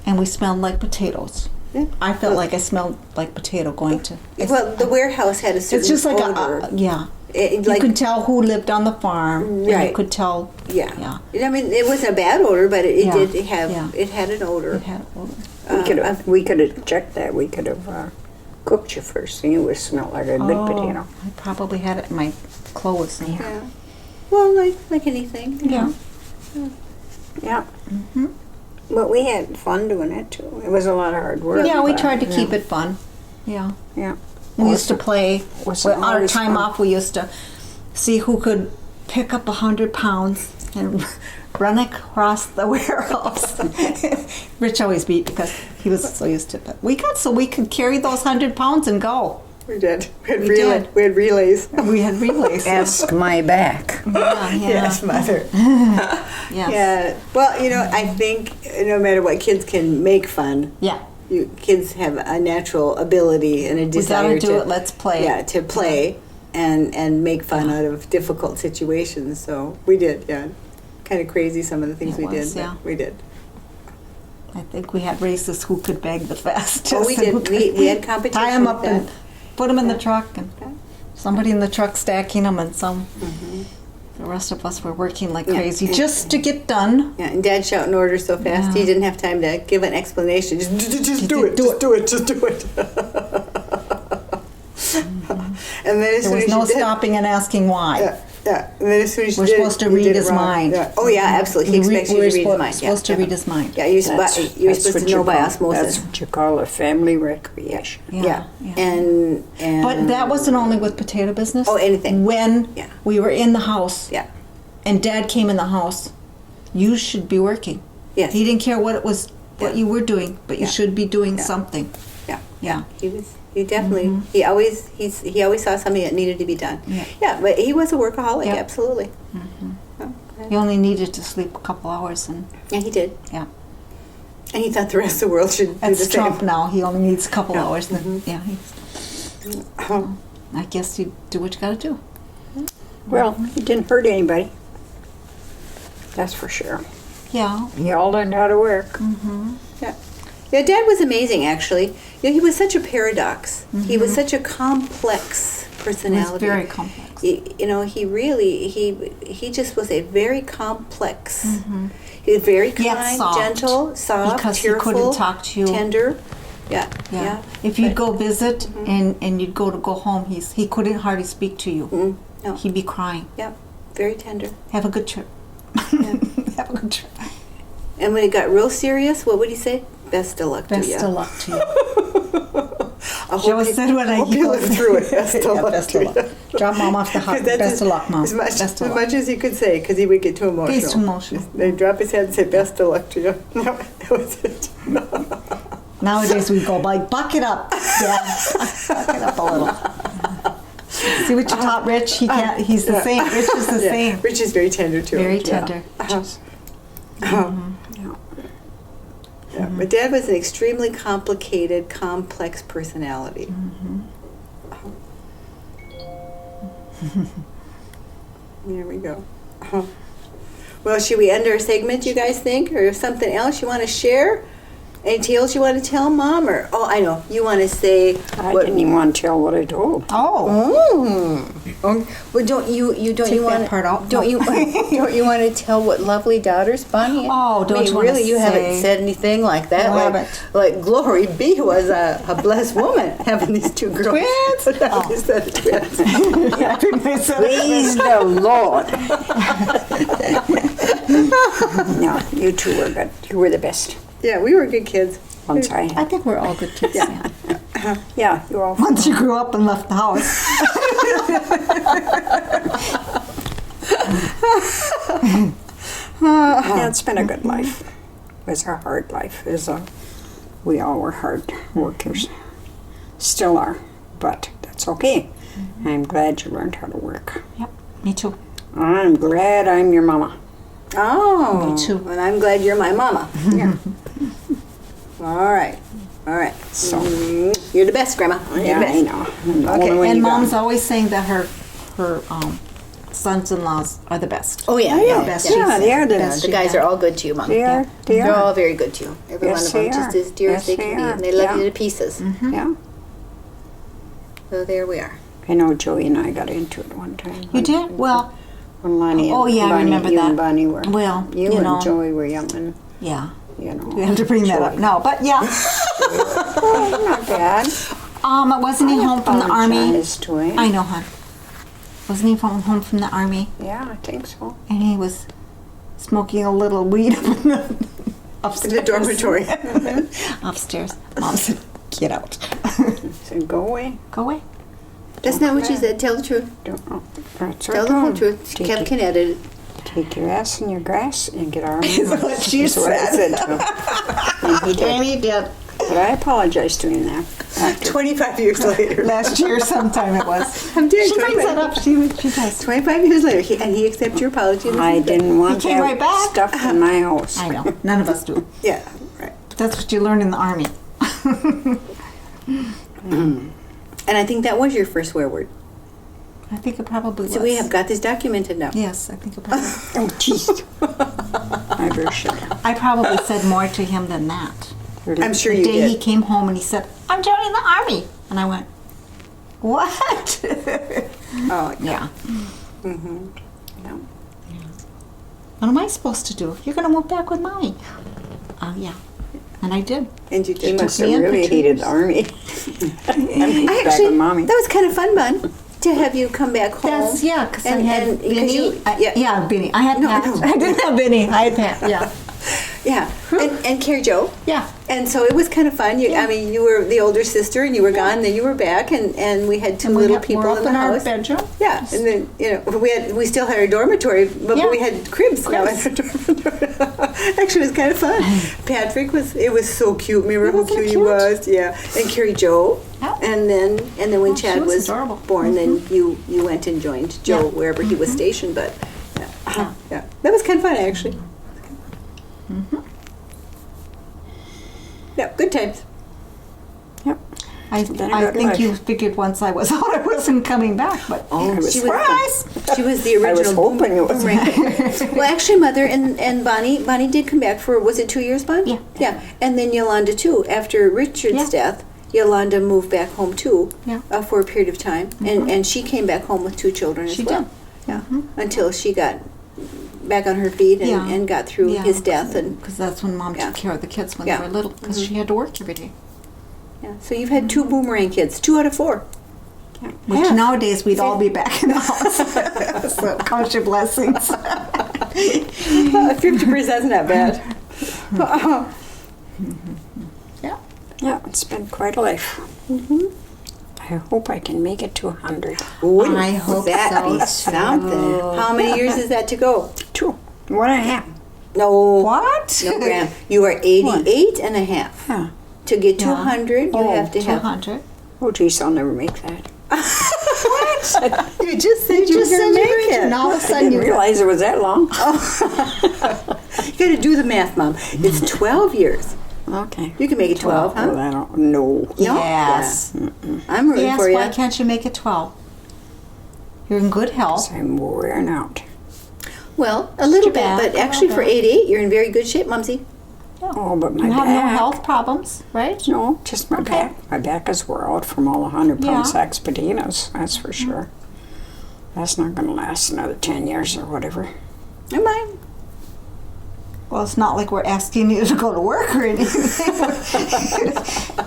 And we smelled like potatoes. Yeah. I felt like I smelled like potato going to. Well, the warehouse had a certain It's just like odor. yeah. It, You like, could tell who lived on the farm. And Right. you could tell. yeah. Yeah. I mean, it wasn't a bad odor, but it Yeah. did have, Yeah. it had an odor. It had odor. we could have checked that. We could have cooked you first, and you would smell like a good potato. I probably had it in my clothes. Yeah. Yeah. Well, like anything. Yeah. Yeah. But we had fun doing it too. It was a lot of hard work. Yeah, we but, tried to yeah. keep it fun. Yeah. Yeah. We used to play. wasn't With our always time fun. off, we used to see who could pick up 100 pounds and run across the warehouse. Rich always beat because he was so used to it. But we got so we could carry those 100 pounds and go. We did. We had, We did. We had relays. We had relays. Ask my back. Yeah, yeah. Yes, Mother. Yes. Yeah. Well, you know, I think no matter what, kids can make fun. Yeah. Kids have a natural ability and a We desire gotta do it. Let's play. Yeah, to play and make fun out of difficult situations. So we did, yeah. Kind of crazy some of the things It we was, did, yeah. but we did. I think we had races who could bag the fastest. Oh, we and who did. could We had competition tie them with up that. and put them in the Yeah. truck, and Yeah. somebody in the truck stacking them, and some. The rest of us were working like Yeah. crazy just to get done. Yeah, and Dad shouting orders so fast, Yeah. he didn't have time to give an explanation. Just do it, do just it. do it, just do it. And then as There soon was as no you did, stopping and asking why. Yeah, yeah. And then as soon as you We're did, supposed to you read did it his wrong. mind. Yeah. Oh yeah, absolutely. He expects you to read his mind. Supposed to read his mind. Yeah, you're supposed to know by That's osmosis. what you call a family recreation. Yeah. And But that wasn't only with potato business. Oh, anything. When Yeah. we were in the house yeah, and Dad came in the house, you should be working. yes, He didn't care what it was, what Yeah. you were doing, but you Yeah. should be doing Yeah. something. yeah. Yeah. He definitely he always saw something that needed to be done. Yeah. But he was a workaholic, Yeah. absolutely. Oh, He only needed to sleep a couple hours, and Yeah, he did. yeah. And he thought the rest of the world should do the That's same. Trump now. He only needs a couple Yeah. hours. Then, yeah. I guess you do what you got to do. Well, he didn't hurt anybody. That's for sure. Yeah. He all learned how to work. Yeah. Yeah, Dad was amazing, actually. You know, he was such a paradox. He was such a complex It was personality. very complex. You know, he really, he just was a very complex. He was very Yet kind, soft. gentle, soft, Because he cheerful, couldn't talk to you. tender. Yeah, Yeah. yeah. If you'd go visit and you'd go home, he couldn't hardly speak to you. No. He'd be crying. Yeah, very tender. Have a good trip. Have a good trip. And when it got real serious, what would he say? Best of luck to you. Best of luck to you. I hope Joe you- said when I hope you live through it. Best of luck best to of luck. you. Drop Mom off the house. 'Cause that's Best of luck, Mom. As much, Best of as luck. much as he could say, because he would get too emotional. He's too emotional. They'd drop his head and say, best of luck to you. That was it. Nowadays we go like, buck it up. Yeah, buck it up a little. See what you taught Rich? He can't. He's the same. Rich is the same. Rich is very tender too. Very Yeah. tender. Yeah. Yeah. But Dad was an extremely complicated, complex personality. There we go. Well, should we end our segment, you guys think? Or something else you want to share? Any tales you want to tell, Mom? Or, oh, I know. You want to say... I didn't even want to tell what I told. Oh, Well, don't you Take you that want part out. Don't you don't you want to tell what lovely daughters Bonnie? Oh, don't you wanna really? You haven't say- said anything like that. I Like, haven't. like Glory B was a blessed woman having these two girls. Twins? Now they said twins. Praise the Lord. No, you two were good. You were the best. Yeah, we were good kids. Once I I, think we're all good kids. Yeah. yeah, you all. Once you grew up and left the house. Yeah, it's been a good life. It was a hard life. We all were hard workers. Still are, but that's okay. I'm glad you learned how to work. Yep. Me too. I'm glad I'm your mama. Oh, Me too. And I'm glad you're my mama. Yeah. All right, all right. So, You're the best, Grandma. You're yeah, the I best. know. I'm the Okay, only one And you got. Mom's always saying that her sons-in-laws are the best. Oh yeah, Yeah, Best yeah, she's they are the best. best. The guys are all good to you, Mom. They are. They They're all are. very good to you. Every Yes, one of they them, just are. as dear Yes, as they they can be, are. and they love Yeah. you to pieces. Yeah. So there we are. I know Joey and I got into it one time. You did? Well, When Lonnie Oh, and yeah, I Bonnie, remember you that. and Bonnie were. Well, you you and know. Joey were young and, yeah. you know. We have to bring that up. Joey. No, but yeah. Oh, not bad. Wasn't he home from the army? Apologize to him. I know, hon. Wasn't he home from the army? Yeah, I think so. And he was smoking a little weed upstairs. In the dormitory. Upstairs. Mom said, get out. So go away. Go away. That's not what she said. Tell the truth. Don't, oh, that's Tell the whole truth. Kev can edit it. Take your ass in your grass and get our Is what she That's what I said. said to him. And he did. And he did. But I apologized to him there. After. 25 years later. Last year sometime it was. I'm dead. She brings that up. She does. 25 years later, and he accepted your apology. and I this is good. didn't want He came that right back. stuff in my house. I know. None of us do. Yeah, right. That's what you learn in the army. And I think that was your first swear word. I think it probably was. So we have got this documented now. Yes, I think it probably Oh, jeez. I very should. I probably said more to him than that. I'm sure The you day he did. came home and he said, I'm joining the army. And I went, what? Oh, Yeah. no. What am I supposed to do? You're going to move back with Mommy. Oh, yeah. And I did. And you He did. must me have in for really 2 hated years. the army. I Back actually, with Mommy. that was kind of fun, Bun, to have you come back home. That's, yeah, because I And- had and- 'cause Benny. you- yeah. Benny. I had No, Pat. no. I didn't have Benny. I had Pat. Yeah. Yeah, and Carrie Jo. Yeah. And so it was kind of fun. I mean, you were the older sister, and you were gone. Then you were back, and we had two little people we're up in the our house. bedroom. Yeah, and then we still had our dormitory, but Yeah. we had cribs now in our dormitory. Actually, it was kind of fun. Patrick was so cute. Remember how Wasn't cute it he cute? was? Yeah, and Carrie Jo. Yeah. And then when Oh, she Chad was was adorable. born, then you went and joined Joe Yeah. wherever he was stationed. But Yeah. yeah. That was kind of fun, actually. Yeah, good times. Yep. I Then I got think life. you figured once I was out, I wasn't coming back, but I was surprise! She was the I original. was hoping it was. boomerang. Well, actually, Mother and Bonnie did come back for, was it 2 years, Bonnie? Yeah. Yeah, and then Yolanda too. After Richard's Yeah. death, Yolanda moved back home too. Yeah. For a period of time, and she came back home with 2 children as She well. did. Yeah, until she got back on her feet and, Yeah. and got through Yeah, his death and because that's when Mom Yeah. took care of the kids when Yeah. they were little, because she had to work every day. yeah. So you've had 2 boomerang kids, 2 out of 4. Which Yeah. nowadays we'd all be back in the house. So count your blessings. 50%'s not bad. Yeah. Yeah, it's been quite a life. I hope I can make it to 100. Wouldn't I hope that so, be too. something? How many years is that to go? 2. 1.5. No. What? No, Graham. You are 88 and a half. Yeah. To get to Yeah. 100, you have to have. 200. Oh, geez, I'll never make that. You just said You just said you were to, and all of a I sudden didn't you realize it was that long. You got to do the math, Mom. It's 12 years. Okay. You can make it 12, Well, huh? I don't know. No? Yes. Yeah. I'm rooting Yes, for you. why can't you make it 12? You're in good health. I'm wearing out. Well, a little Too bit, bad. but actually for 88, you're in very good shape, Mumsy. Oh, but my You have back. no health problems, right? No, just my Okay. back. My back is wore out from all the 100-pound Yeah. sacks potatoes, that's for sure. That's not going to last another 10 years or whatever. Never mind. Well, it's not like we're asking you to go to work or anything.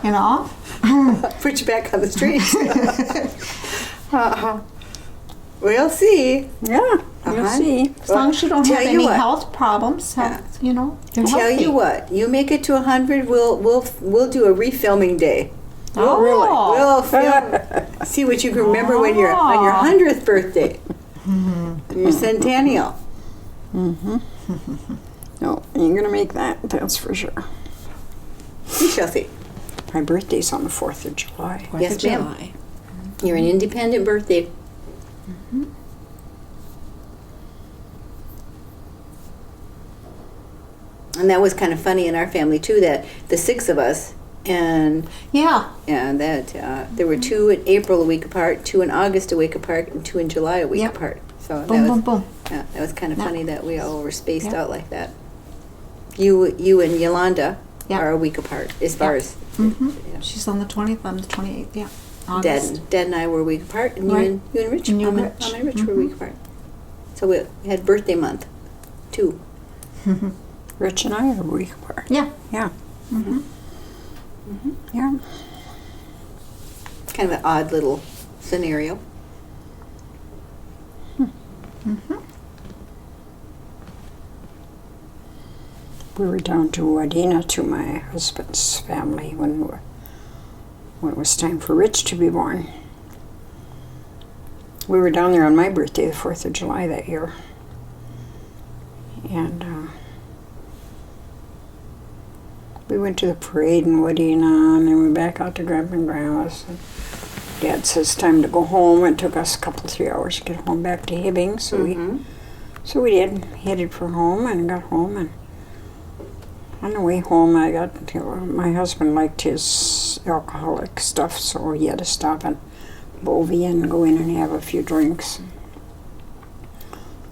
You know? Put you back on the street. We'll see. Yeah, you'll see. As long as you don't Tell have you any what. health problems, you know, you're Tell healthy. you what, you make it to 100, we'll do a refilming day. Oh, We'll film, see what you can remember when you're on your 100th birthday. Your centennial. No, you're going to make that, that's for sure. We shall see. My birthday's on the 4th of July. Yes, ma'am. You're an independent birthday. And that was kind of funny in our family too. That the 6 of us, and Yeah. that there were 2 in April a week apart, 2 in August a week apart, and 2 in July a week Yep. apart. So Boom, that was boom, boom. yeah, that was kind of Yeah. funny that we all were spaced Yeah. out like that. You and Yolanda Yeah. are a week apart as far as She's on the 20th, I'm the 28th, yeah. Dad. August. Dad and I were a week apart, and Right. you and Rich. And you and Mama Rich. and Rich were a week apart. So we had birthday month, too. Rich and I are a week apart. Yeah. Yeah. Yeah. It's kind of an odd little scenario. We were down to Wadena to my husband's family when it was time for Rich to be born. We were down there on my birthday, the 4th of July that year. And we went to the parade in Wadena, and then we were back out to Grandpa and Grandma's. And Dad says time to go home. It took us a couple, 3 hours to get home back to Hibbing, so we did. Headed for home and got home, and on the way home, my husband liked his alcoholic stuff, so he had to stop in Bovie and go in and have a few drinks.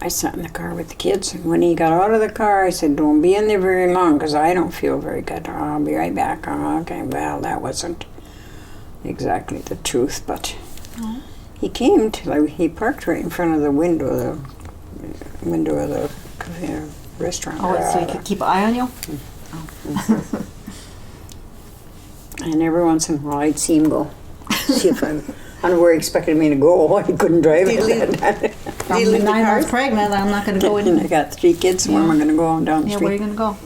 I sat in the car with the kids, and when he got out of the car, I said, "Don't be in there very long, because I don't feel very good. I'll be right back." Okay, well, that wasn't exactly the truth, but he came till he parked right in front of the window of the restaurant. Oh, so you could keep an eye on you? And every once in a while, I'd see him go. See if I don't know where he expected me to go. He couldn't drive Did he it. I'm leave the 9 cars? months pregnant, I'm not going to go in. And I got 3 kids, and where am I going to go on down the Yeah, where are you street? going to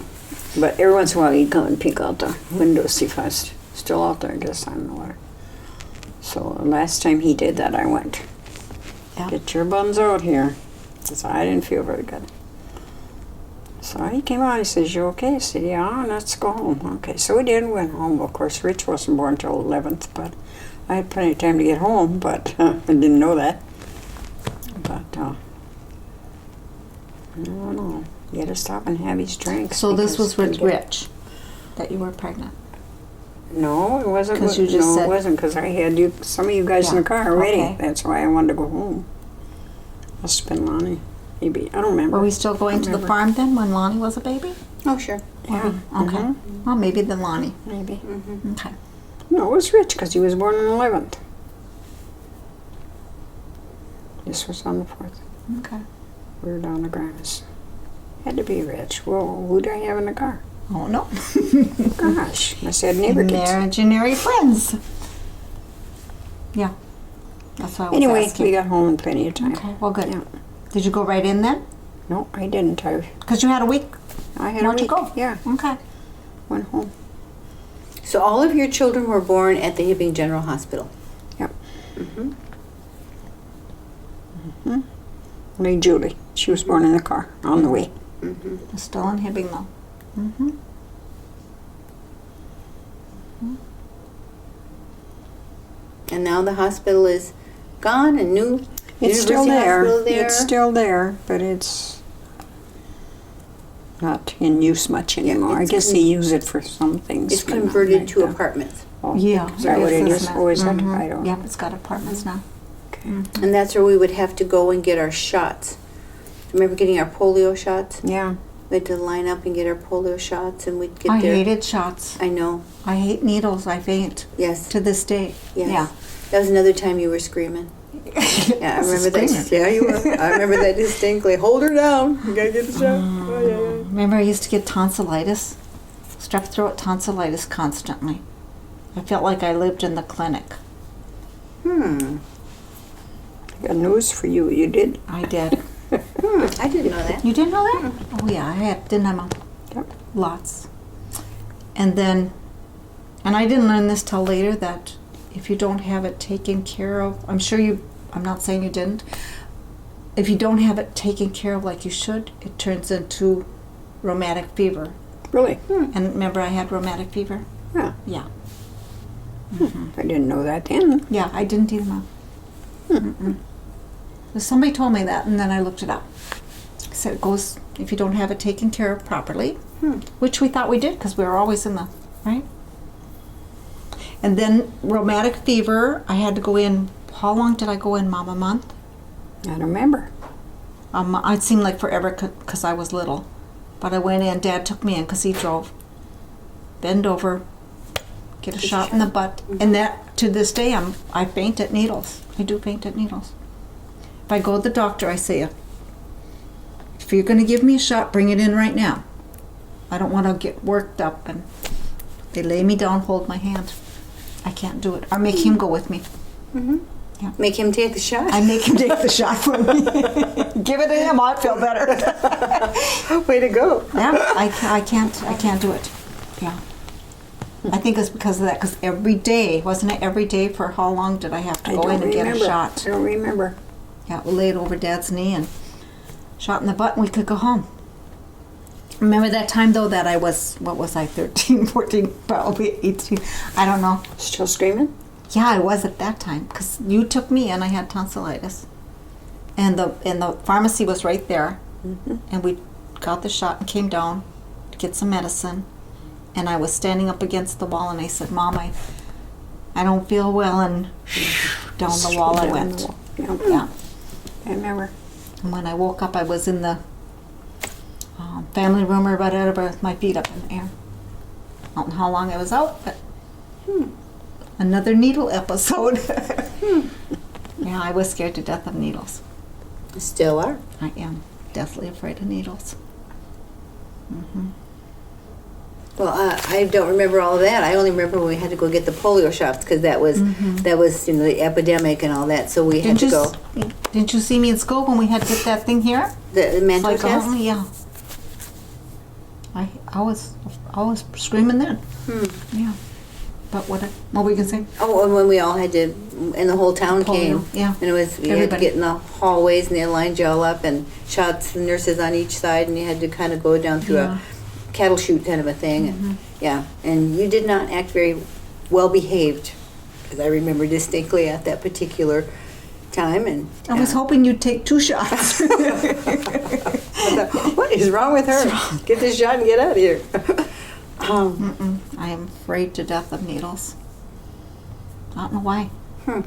go? But every once in a while, he'd come and peek out the window, see if I was still out there. I guess I don't know where. So last time he did that, I went, Yeah. "Get your buns out here," because I didn't feel very good. So he came out, he says, "You okay?" I said, "Yeah, let's go home." Okay, so we did, went home. Of course, Rich wasn't born till 11th, but I had plenty of time to get home, but I didn't know that. But I don't know. You had to stop and have his drinks. So this was because with we get- Rich that you were pregnant. No, it wasn't. 'Cause you just no, said- it wasn't because I had you, some of you guys in Yeah, the car already. okay. That's why I wanted to go home. Must have been Lonnie. Maybe. I don't remember. Were we still going to the Remember. farm then when Lonnie was a baby? Oh, sure. Yeah. Okay. Mhm. Well, maybe then Lonnie. Maybe. Okay. No, it was Rich because he was born on the 11th. This was on the 4th. Okay. We were down the grass. Had to be Rich. Well, who'd I have in the car? Oh no. Gosh, I said neighbor kids. Imaginary friends. Yeah. That's why I was Anyway, asking. we got home in plenty of time. Okay. Well, good. Yeah. Did you go right in then? No, I didn't. Because you had a week. I had More a to week. go. Yeah, Okay. went home. So all of your children were born at the Hibbing General Hospital. Yep. Mm-hmm. Only Julie. She was born in the car on the way. Mm-hmm. Still in Hibbing though. Mm-hmm. And now the hospital is gone and new It's still University there. Hospital there. It's still there, but it's not in use much anymore. I it's guess they use it for some things. It's but not converted like to that. apartments. Oh, Yeah. Is that what it Yes, is? isn't Or is that? Mhm. I don't know. Yep, it's got apartments now. Okay. And that's where we would have to go and get our shots. Remember getting our polio shots? Yeah. We had to line up and get our polio shots, and we'd get I there. hated shots. I know. I hate needles. I faint Yes. to this day. Yes. Yeah. That was another time you were screaming. Yeah, I remember that. Yeah, you were. I remember that distinctly. Hold her down. You gotta get the shot. Oh, yeah, yeah. Remember I used to get tonsillitis? Strep throat tonsillitis constantly. I felt like I lived in the clinic. Hmm. I got news for you. You did. I did. I didn't know that. You didn't know that? Oh yeah, I had, didn't I, Mom? Yep. Lots. And then, and I didn't learn this till later, that if you don't have it taken care of, I'm not saying you didn't, if you don't have it taken care of like you should, it turns into rheumatic fever. Really? And remember I had rheumatic fever? Yeah. Yeah. I didn't know that then. Yeah, I didn't either, Mom. Mm-mm. But somebody told me that, and then I looked it up. It said it goes, if you don't have it taken care of properly, which we thought we did because we were always in the, right? And then rheumatic fever, I had to go in, how long did I go in, Mom, a month? I don't remember. It seemed like forever because I was little. But I went in, Dad took me in because he drove. Bend over, get a shot in the butt. And that, to this day, I faint at needles. I do faint at needles. If I go to the doctor, I say, if you're going to give me a shot, bring it in right now. I don't want to get worked up. And they lay me down, hold my hand. I can't do it. Or make him go with me. Make him take the shot. I make him take the shot for me. Give it to him, I'd feel better. Way to go. Yeah, I can't do it. Yeah. I think it's because of that, because every day, wasn't it every day for how long did I have to go in and get a shot? I don't remember. Yeah, we laid over Dad's knee and shot in the butt and we could go home. Remember that time though that I was, 13, 14, probably 18, I don't know. Still screaming? Yeah, I was at that time because you took me and I had tonsillitis. And the pharmacy was right there. And we got the shot and came down to get some medicine. And I was standing up against the wall and I said, Mom, I don't feel well, and down the wall I Down went. the wall. Yeah. Yeah. I remember. And when I woke up, I was in the family room or whatever with my feet up in the air. I don't know how long I was out, but another needle episode. Yeah, I was scared to death of needles. Still are. I am deathly afraid of needles. Well, I don't remember all of that. I only remember when we had to go get the polio shots because that was the epidemic and all that. So we had to go. Didn't you see me in school when we had to get that thing here? The mental Like, test. yeah. I was screaming then. Yeah. But what were we gonna say? Oh, and when we all had to, and the whole town Polio, came. yeah. And it was, you had to Everybody. get in the hallways and they lined you all up and shots, the nurses on each side, and you had to kind of go down through Yeah. a cattle chute kind of a thing. And, yeah, and you did not act very well behaved, because I remember distinctly at that particular time. And I was hoping you'd take 2 shots. is wrong with her? Get this shot and get out of here. I am afraid to death of needles. I don't know why. Hmm.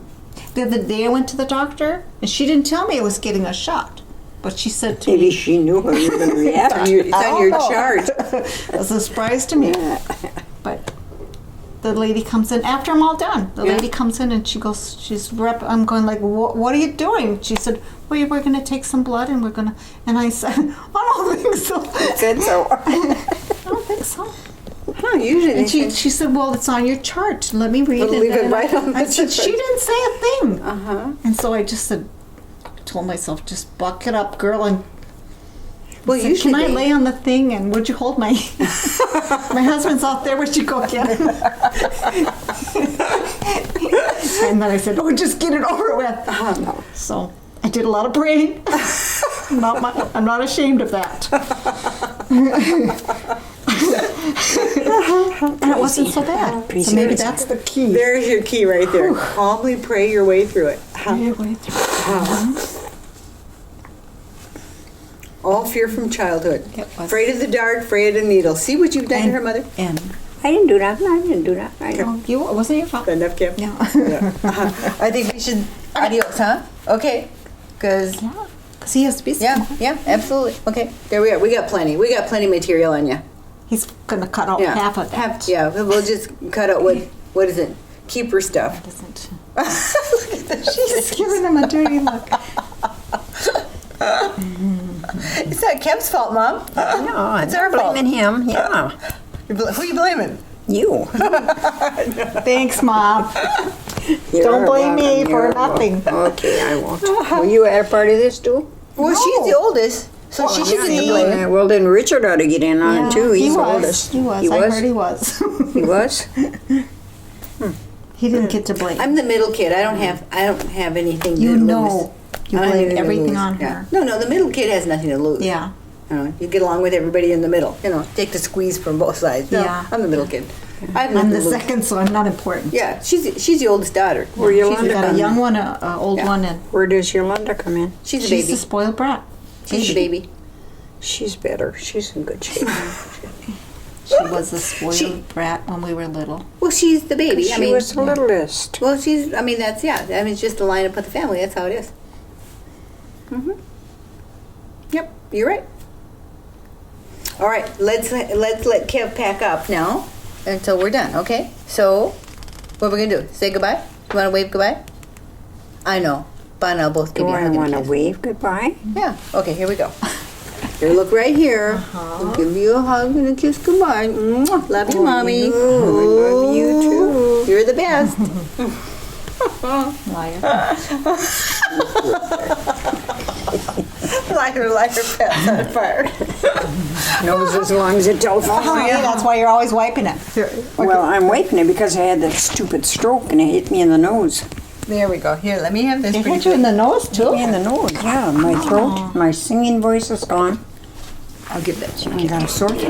The other day I went to the doctor, and she didn't tell me I was getting a shot. But she said to Maybe me, she knew how you were going to react. It's on your chart. it was a surprise to me. But the lady comes in after I'm all done. The lady comes in and she goes, I'm going like, what are you doing? She said, well, we're going to take some blood and we're going to, and I said, I don't think so. Said so. I don't think so. Huh, usually they And say, she said, well, it's on your chart. Let me read We'll it. leave it And right on the I said, chart. she didn't say a thing. uh-huh. And so I just told myself, just buck it up, girl, and Well, said, usually can I they- lay on the thing and would you hold my my husband's out there, would you go get him? And then I said, oh, just get it over with. No. So I did a lot of praying. I'm not ashamed of that. And it wasn't so bad. So maybe that's the key. There's your key right there. Calmly pray your way through it. Pray your way through. All fear from childhood. It was. Afraid of the dark, afraid of the needle. See what you've done to her mother? And I didn't do that. I didn't do that. I know. you, it wasn't your fault. Enough, Kim? No. I think we should adios, huh? Okay. Because, Yeah, because he has to be yeah, absolutely. Okay, there we are. We got plenty. We got plenty material on you. He's going to cut out Yeah. half of that. Yeah, we'll just cut out what is it? Keeper stuff. Doesn't. She's giving him a dirty look. It's not Kemp's fault, Mom. No, It's our fault. blaming him. Yeah. Who are you blaming? You. Thanks, Mom. You're Don't blame me welcome. for You're nothing. welcome. Okay, I won't. Were you a part of this too? Well, she's the oldest, so she should get the blame. Yeah, well, then Richard ought to get in on it too. He's he the was. oldest. He was. He I was? heard he was. He was? He didn't get to blame. I'm the middle kid. I don't have anything You to know. lose. You I don't have blame anything to everything lose. on Yeah. her. No, the middle kid has nothing to lose. Yeah. You get along with everybody in the middle. Take the squeeze from both sides. No, Yeah. I'm the middle kid. I have I'm nothing the to lose. second, so I'm not important. Yeah, she's the oldest daughter. Where She's Yolanda got a come young in? one, an old Yeah. one, and Where does Yolanda come in? She's a she's baby. the spoiled brat. She's a baby. She's better. She's in good shape. She was the spoiled brat when we were little. Well, she's the baby. She was the littlest. Well, that's it's just the lineup of the family. That's how it is. Yep, you're right. All right, let's let Kev pack up now until we're done. Okay. So, what are we gonna do? Say goodbye? You want to wave goodbye? I know. But and I'll both give Do you a I hug and a want to kiss. wave goodbye? Yeah. Okay. Here we go. Here, look right here. I'll give you a hug and a kiss goodbye. Mwah. Love you, mommy. I love you too. You're the best. Liar. Liar, pants on fire. Nose as long as a telephone. Yeah, that's why you're always wiping it. Well, I'm wiping it because I had that stupid stroke and it hit me in the nose. There we go. Here, let me have this. It pretty hit you in the nose, too? Hit me in the nose, yeah. My throat, my singing voice is gone. I'll give that to you. I got a sore throat.